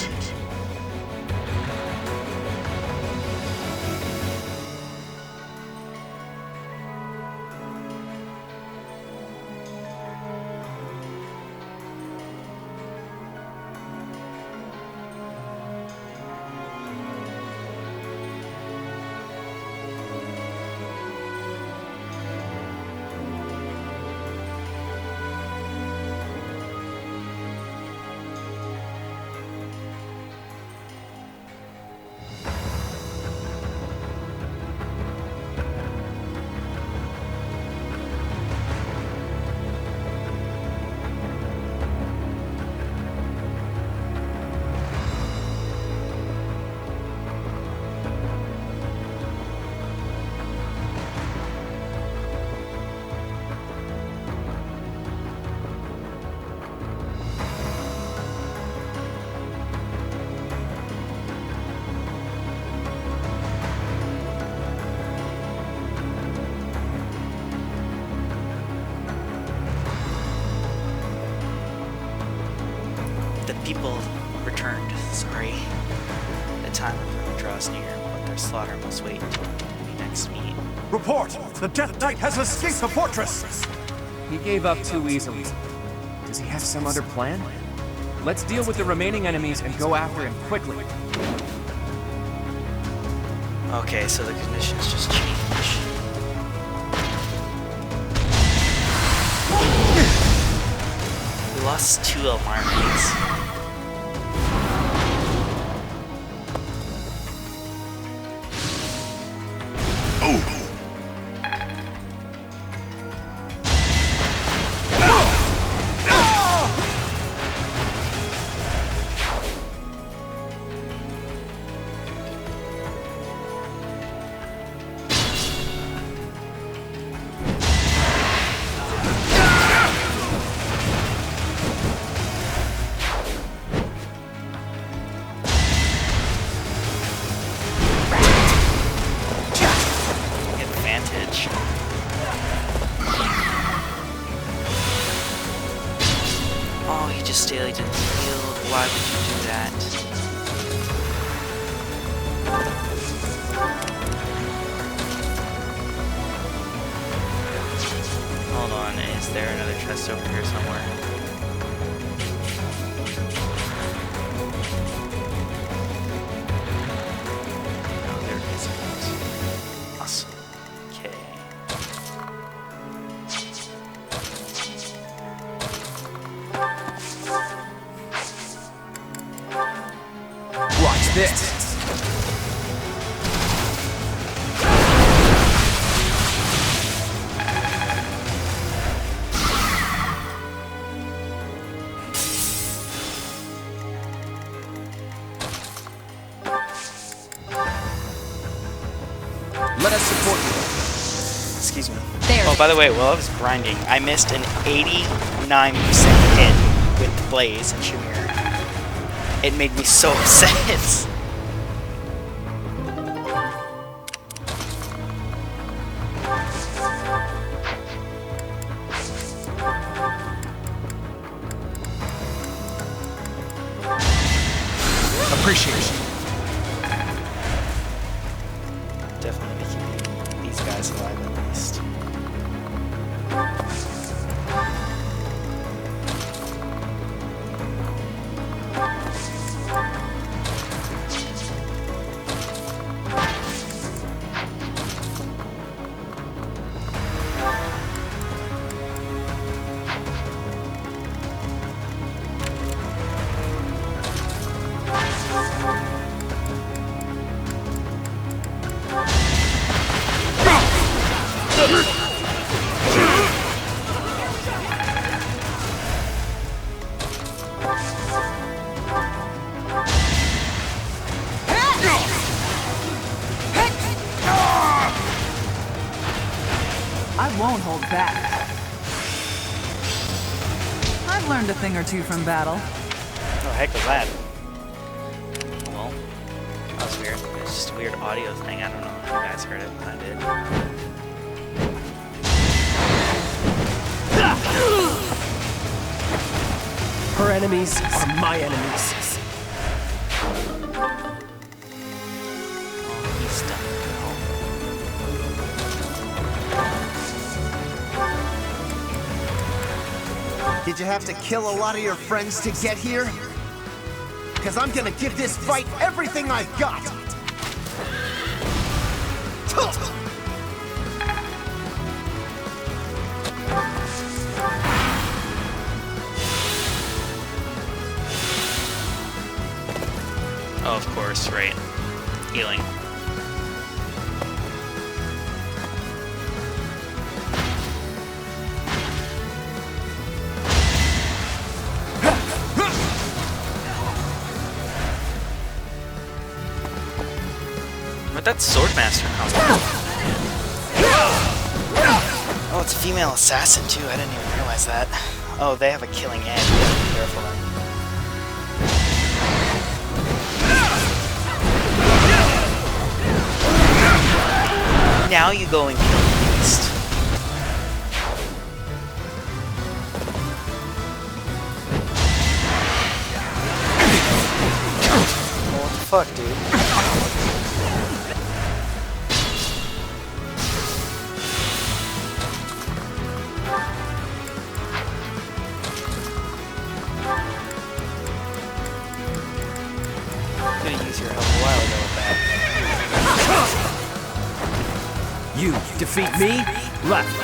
The people returned, sorry. The time of ruin draws near, but their slaughter must wait until we next meet. Report! The Death Knight has escaped the fortress! He gave up too easily. Does he have some other plan? Let's deal with the remaining enemies and go after him quickly. Okay, so the conditions just change. We lost 2 Elmarmates. Oh, he just stayed and healed. Why would you do that? Hold on, is there another chest over here somewhere? No, there isn't. Awesome. Okay. Watch this. Let us support you. Excuse me. There. Oh, by the way, while I was grinding, I missed an 89% hit with Blaze and Shamir. It made me so upset. Appreciate it. Definitely keeping these guys alive at least. I won't hold back. I've learned a thing or two from battle. Oh, heck was that? Well, that was weird. It's just a weird audio thing. I don't know if you guys heard it, but I did. Her enemies are my enemies. Oh, he's done, girl. Did you have to kill a lot of your friends to get here? Because I'm gonna give this fight everything I've got! Oh, of course, right. Healing. Where'd that Swordmaster come from? Oh, it's a female assassin too. I didn't even realize that. Oh, they have a killing edge. Be careful then. Now you go and kill the beast. What the fuck, dude? Gonna use your help a while ago with that. You defeat me? Left.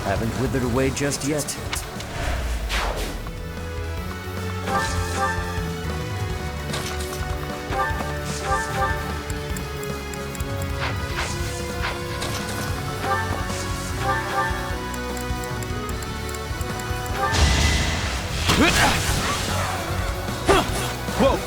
Haven't withered away just yet. Whoa!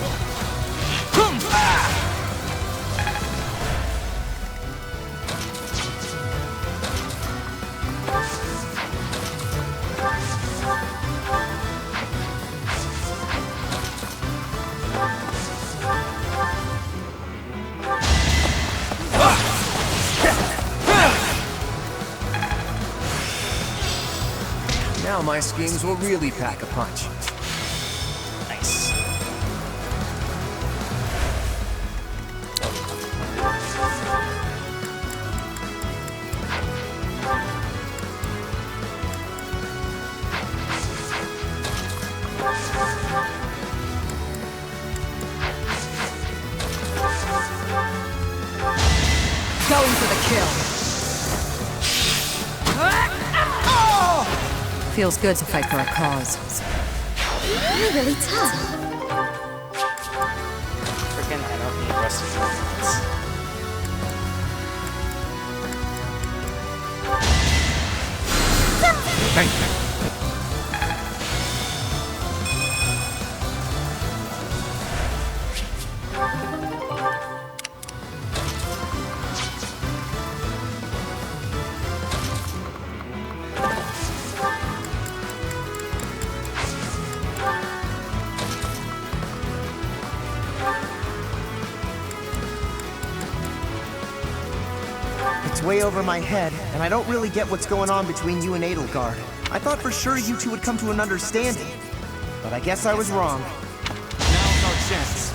Now my schemes will really pack a punch. Nice. Going for the kill. Feels good to fight for a cause. You're really tough. Freaking, I don't need rusty movements. Thank you. It's way over my head, and I don't really get what's going on between you and Edelgard. I thought for sure you two would come to an understanding. But I guess I was wrong. Now's our chance.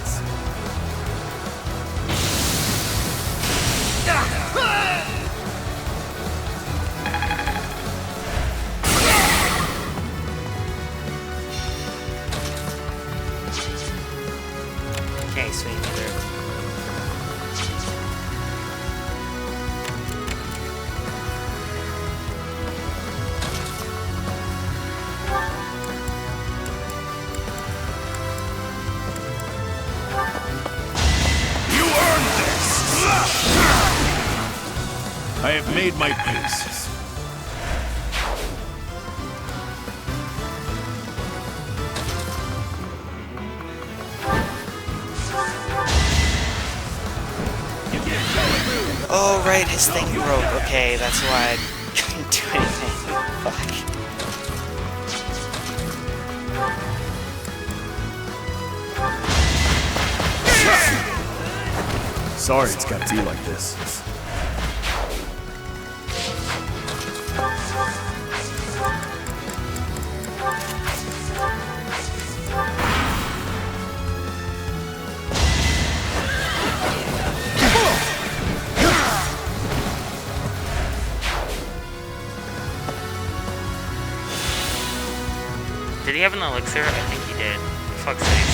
Okay, sweet either. You earned this! I have made my peace. Oh, right, his thing broke. Okay, that's why I couldn't do anything. Fuck. Sorry it's got to be like this. Did he have an elixir? I think he did. For fuck's sake.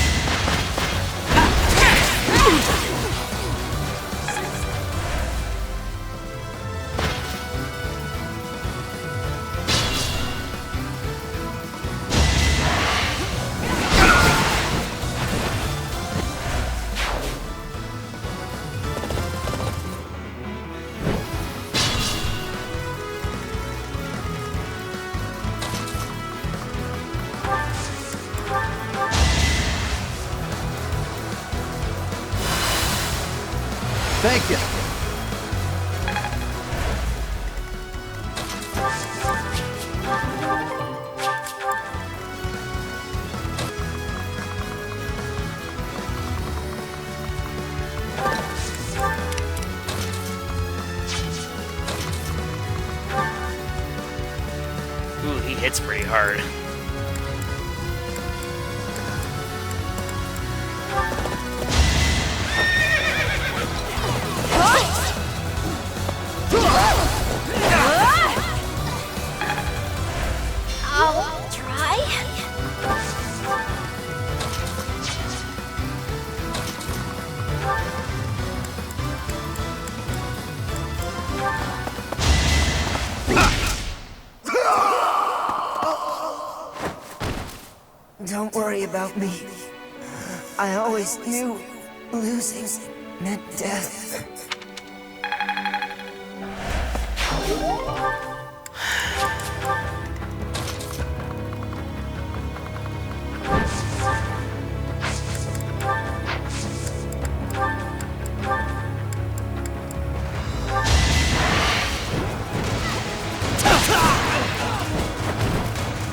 Thank you. Ooh, he hits pretty hard. I'll try. Don't worry about me. I always knew losing meant death.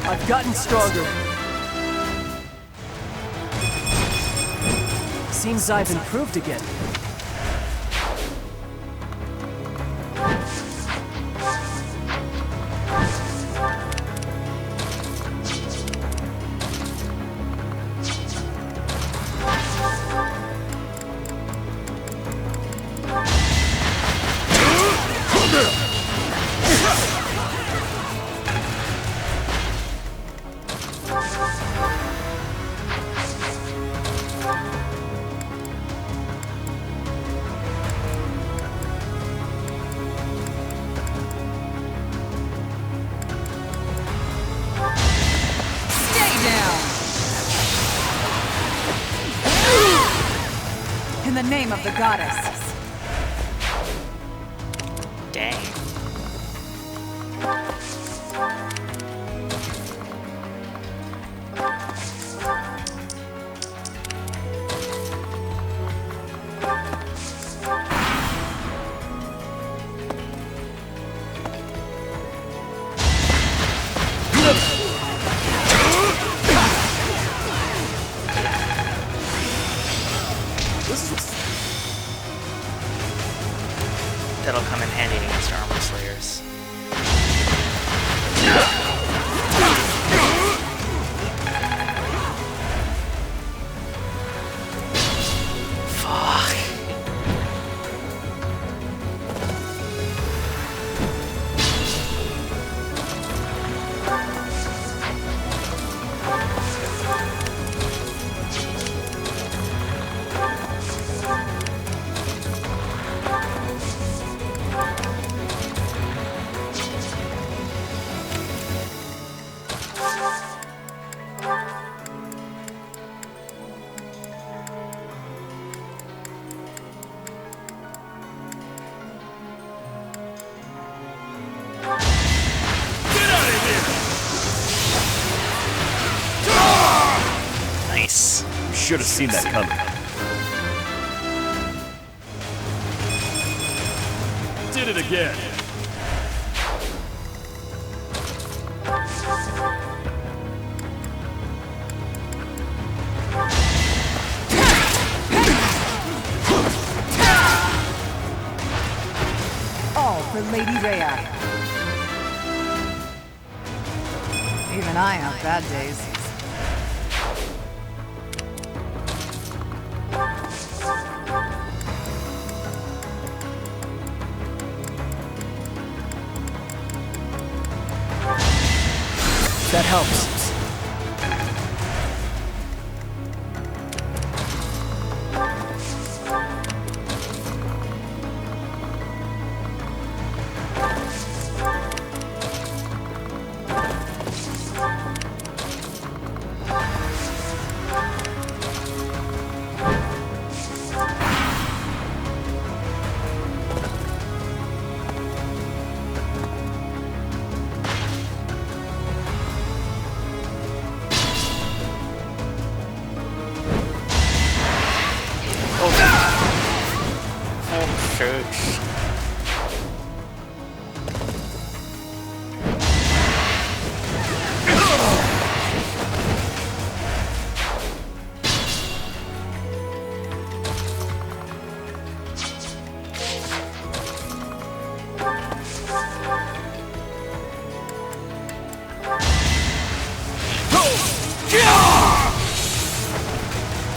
I've gotten stronger. Seems I've improved again. In the name of the goddess. Dang. That'll come in handy against armor slayers. should have seen that coming. Did it again. All for Lady Rhea. Even I have bad days. That helps.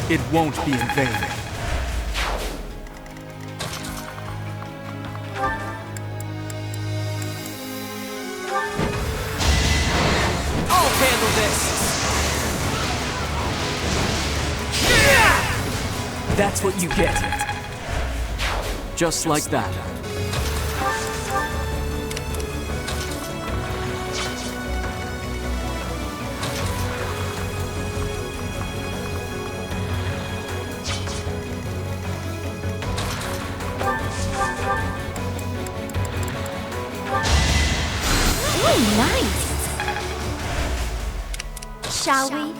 It won't be in vain. I'll handle this! That's what you get. Just like that. Nice! Shall we?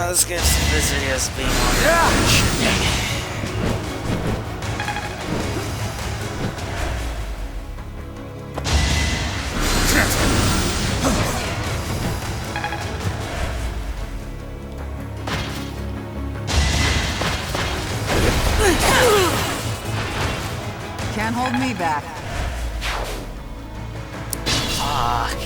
Let's get this video's being on. Can't hold me back. Fuck.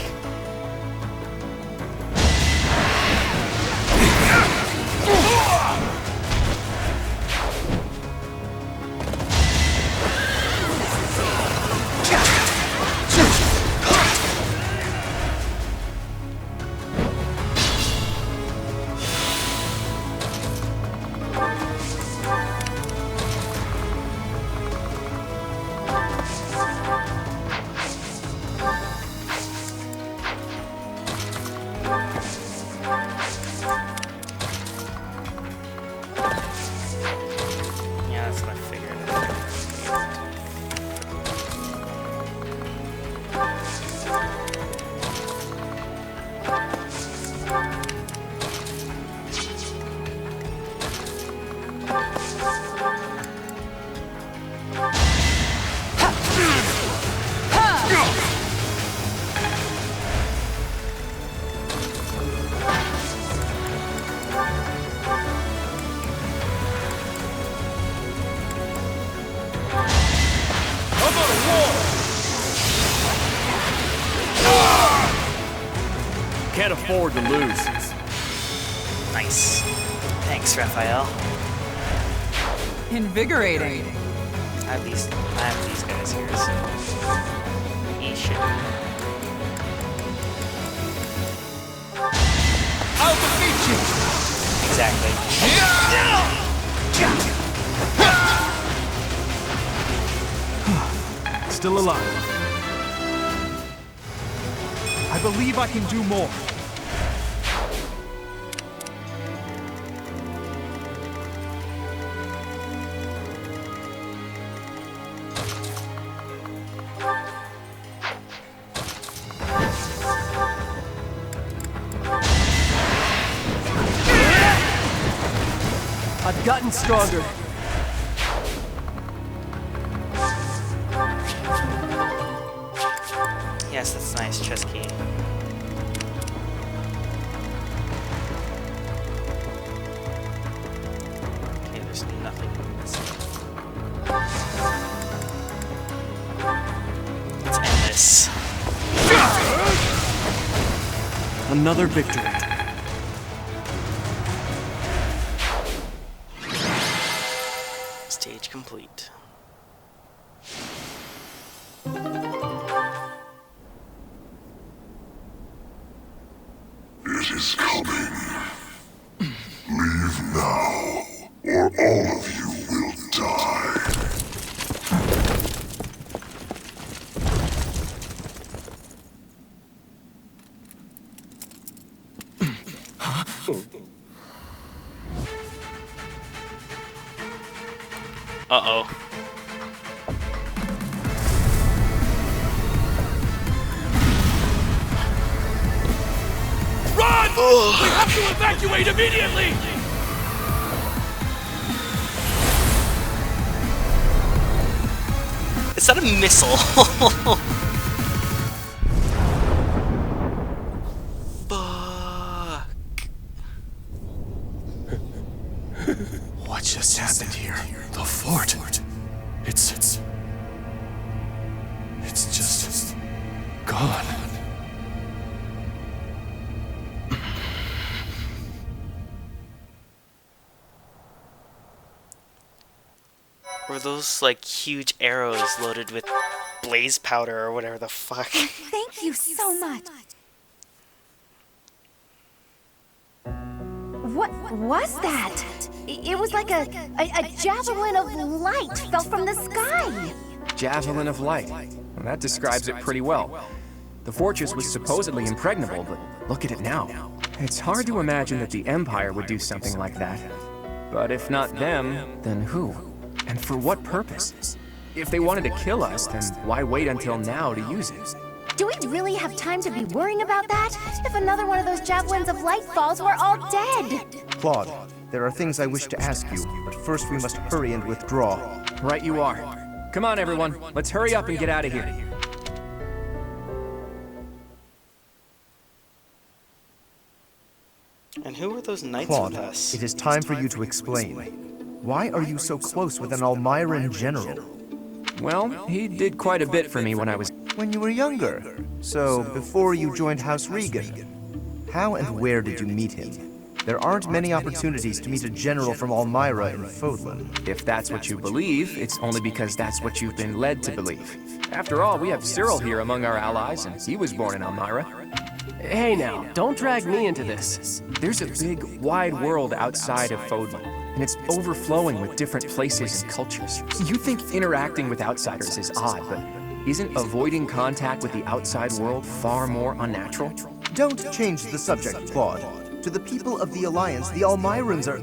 Can't afford to lose. Nice. Thanks, Raphael. Invigorating. I have these guys here, so he should. I'll defeat you! Exactly. Still alive. I believe I can do more. I've gotten stronger. Yes, that's nice. Chess key. Okay, there's nothing missing. Let's end this. Another victory. Stage complete. It is coming. Leave now, or all of you will die. Uh-oh. Run! We have to evacuate immediately! Is that a missile? Fuck. What just happened here? The fort. It's just gone. Were those like huge arrows loaded with blaze powder or whatever the fuck? Thank you so much. What was that? It was like a javelin of light fell from the sky. Javelin of light. Well, that describes it pretty well. The fortress was supposedly impregnable, but look at it now. It's hard to imagine that the Empire would do something like that. But if not them, then who? And for what purpose? If they wanted to kill us, then why wait until now to use it? Do we really have time to be worrying about that? If another one of those javelins of light falls, we're all dead. Claude, there are things I wish to ask you, but first we must hurry and withdraw. Right you are. Come on, everyone. Let's hurry up and get out of here. And who were those knights Claude, with us? it is time for you to explain. Why are you so close with an Almiran general? Well, he did quite a bit for me when I was... When you were younger. So, before you joined House Regan. How and where did you meet him? There aren't many opportunities to meet a general from Almyra in Fodlan. If that's what you believe, it's only because that's what you've been led to believe. After all, we have Cyril here among our allies, and he was born in Almyra. Hey now, don't drag me into this. There's a big, wide world outside of Fodlan, and it's overflowing with different places and cultures. You think interacting with outsiders is odd, but isn't avoiding contact with the outside world far more unnatural? Don't change the subject, Claude. To the people of the Alliance, the Almyrans are...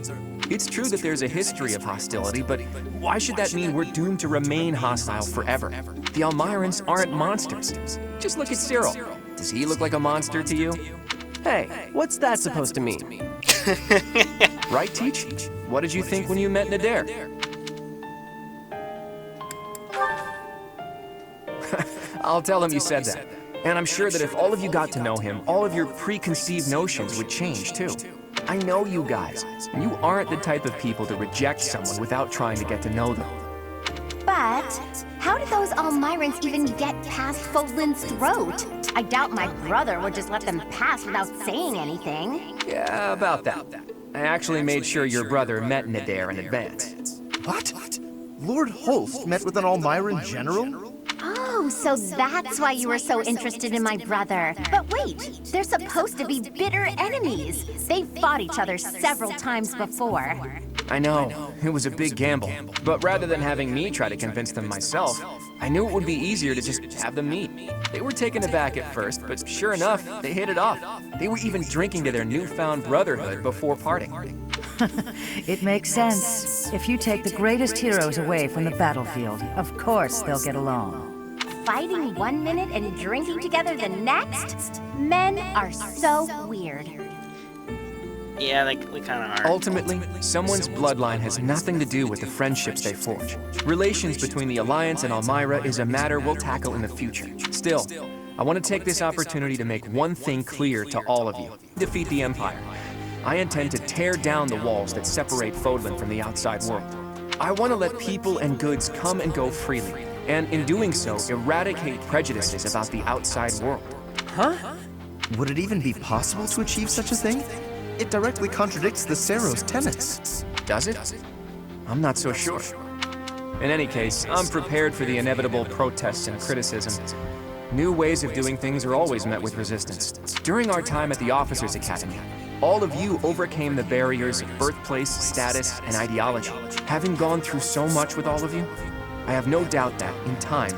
It's true that there's a history of hostility, but why should that mean we're doomed to remain hostile forever? The Almyrans aren't monsters. Just look at Cyril. Does he look like a monster to you? Hey, what's that supposed to mean? Right, Teach? What did you think when you met Nadir? I'll tell him you said that. And I'm sure that if all of you got to know him, all of your preconceived notions would change too. I know you guys, and you aren't the type of people to reject someone without trying to get to know them. But how did those Almyrans even get past Fodlan's throat? I doubt my brother would just let them pass without saying anything. Yeah, about that. I actually made sure your brother met Nadir in advance. What? Lord Holst met with an Almiran general? Oh, so that's why you were so interested in my brother. But wait, they're supposed to be bitter enemies. They've fought each other several times before. I know, it was a big gamble. But rather than having me try to convince them myself, I knew it would be easier to just have them meet. They were taken aback at first, but sure enough, they hit it off. They were even drinking to their newfound brotherhood before parting. It makes sense. If you take the greatest heroes away from the battlefield, of course they'll get along. Fighting one minute and drinking together the next? Men are so weird. Yeah, they kind of are. Ultimately, someone's bloodline has nothing to do with the friendships they forge. Relations between the Alliance and Elmira is a matter we'll tackle in the future. Still, I want to take this opportunity to make one thing clear to all of you. Defeat the Empire. I intend to tear down the walls that separate Fodlan from the outside world. I want to let people and goods come and go freely, and in doing so, eradicate prejudices about the outside world. Huh? Would it even be possible to achieve such a thing? It directly contradicts the Seros' tenets. Does it? I'm not so sure. In any case, I'm prepared for the inevitable protests and criticism. New ways of doing things are always met with resistance. During our time at the Officers' Academy, all of you overcame the barriers of birthplace, status, and ideology. Having gone through so much with all of you, I have no doubt that, in time,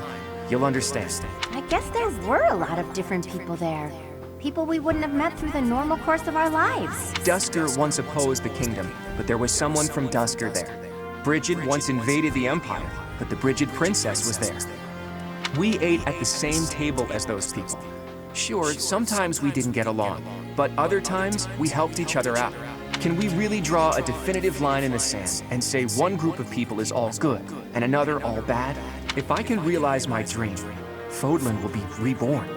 you'll understand. I guess there were a lot of different people there. People we wouldn't have met through the normal course of our lives. Dusker once opposed the kingdom, but there was someone from Dusker there. Brigid once invaded the Empire, but the Brigid princess was there. We ate at the same table as those people. Sure, sometimes we didn't get along, but other times we helped each other out. Can we really draw a definitive line in the sand and say one group of people is all good and another all bad? If I can realize my dream, Fodlan will be reborn.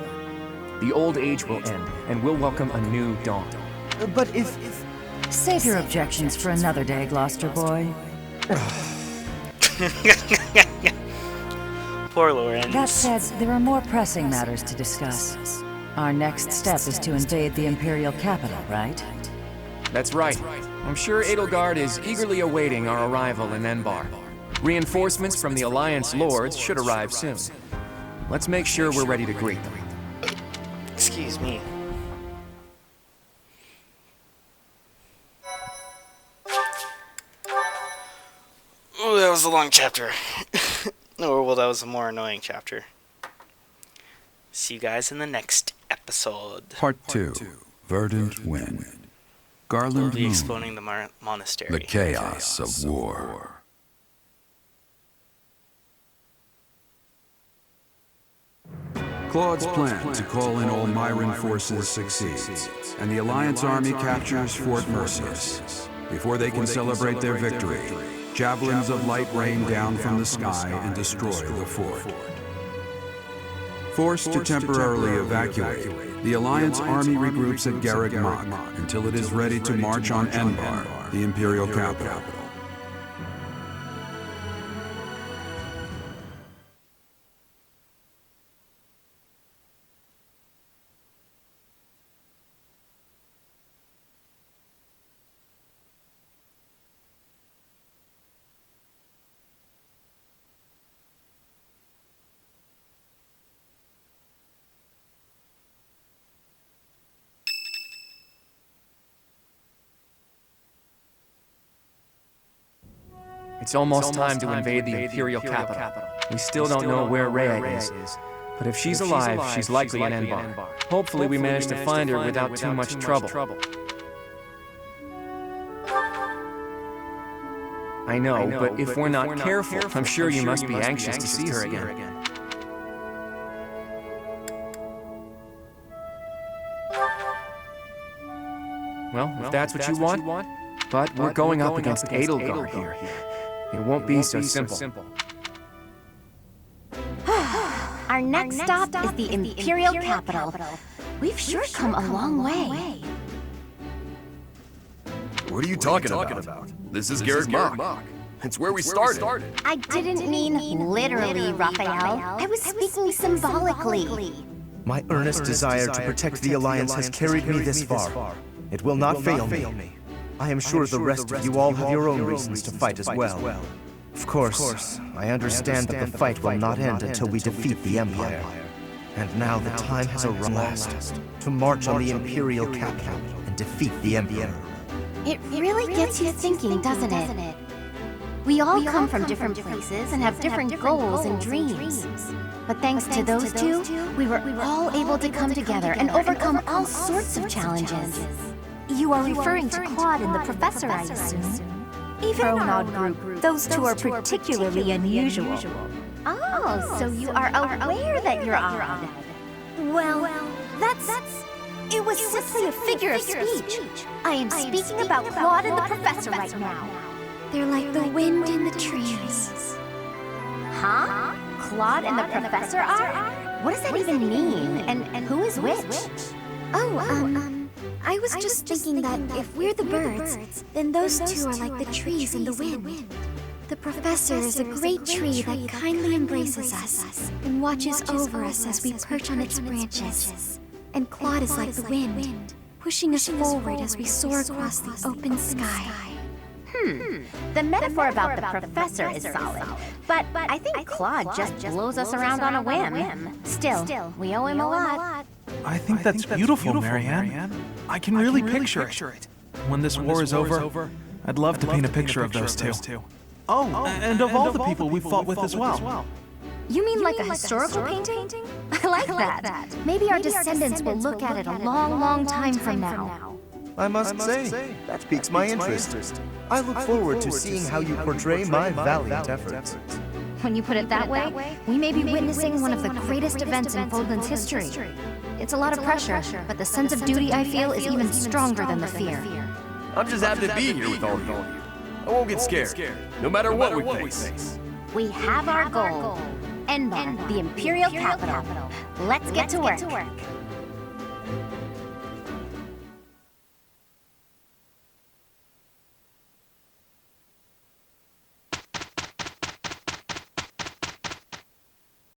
The old age will end, and we'll welcome a new dawn. But if... Save your objections for another day, Gloucester boy. Poor Lorenz. That said, there are more pressing matters to discuss. Our next step is to invade the Imperial capital, right? That's right. I'm sure Edelgard is eagerly awaiting our arrival in Enbar. Reinforcements from the Alliance Lords should arrive soon. Let's make sure we're ready to greet them. Excuse me. Oh, that was a long chapter. Or, well, that was a more annoying chapter. See you guys in the next episode. Part 2. Verdant Wind. Garland We'll be Moon. exploring the monastery. The chaos of war. Claude's plan to call in Almiran forces succeeds, and the Alliance army captures Fort Mercces. Before they can celebrate their victory, javelins of light rain down from the sky and destroy the fort. Forced to temporarily evacuate, the Alliance army regroups at Garreg Mach until it is ready to march on Enbar, the Imperial capital. It's almost time to invade the Imperial capital. We still don't know where Rhea is, but if she's alive, she's likely in Enbar. Hopefully we manage to find her without too much trouble. I know, but if we're not careful, I'm sure you must be anxious to see her again. Well, if that's what you want, but we're going up against Edelgard here. It won't be so simple. Our next stop is the Imperial capital. We've sure come a long way. What are you talking about? This is Garreg Mach. It's where we started. I didn't mean literally, Raphael. I was speaking symbolically. My earnest desire to protect the Alliance has carried me this far. It will not fail me. I am sure the rest of you all have your own reasons to fight as well. Of course, I understand that the fight will not end until we defeat the Empire. And now the time has arrived to march on the Imperial capital and defeat the Emperor. It really gets you thinking, doesn't it? We all come from different places and have different goals and dreams. But thanks to those two, we were all able to come together and overcome all sorts of challenges. You are referring to Claude and the Professor, I assume? Even in our odd group, those two are particularly unusual. Oh, so you are aware that you're odd. Well, it was simply a figure of speech. I am speaking about Claude and the Professor right now. They're like the wind in the trees. Huh? Claude and the Professor are? What does that even mean? And who is which? I was just thinking that if we're the birds, then those two are like the trees and the wind. The Professor is a great tree that kindly embraces us and watches over us as we perch on its branches. And Claude is like the wind, pushing us forward as we soar across the open sky. The metaphor about the Professor is solid, but I think Claude just blows us around on a whim. Still, we owe him a lot. I think that's beautiful, Marianne. I can really picture it. When this war is over, I'd love to paint a picture of those two. Oh, and of all the people we fought with as well. You mean like a historical painting? I like that. Maybe our descendants will look at it a long time from now. I must say, that piques my interest. I look forward to seeing how you portray my valiant efforts. When you put it that way, we may be witnessing one of the greatest events in Fodlan's history. It's a lot of pressure, but the sense of duty I feel is even stronger than the fear. I'm just happy to be here with all of you. I won't get scared, no matter what we face. We have our goal. Emblem, the Imperial capital. Let's get to work.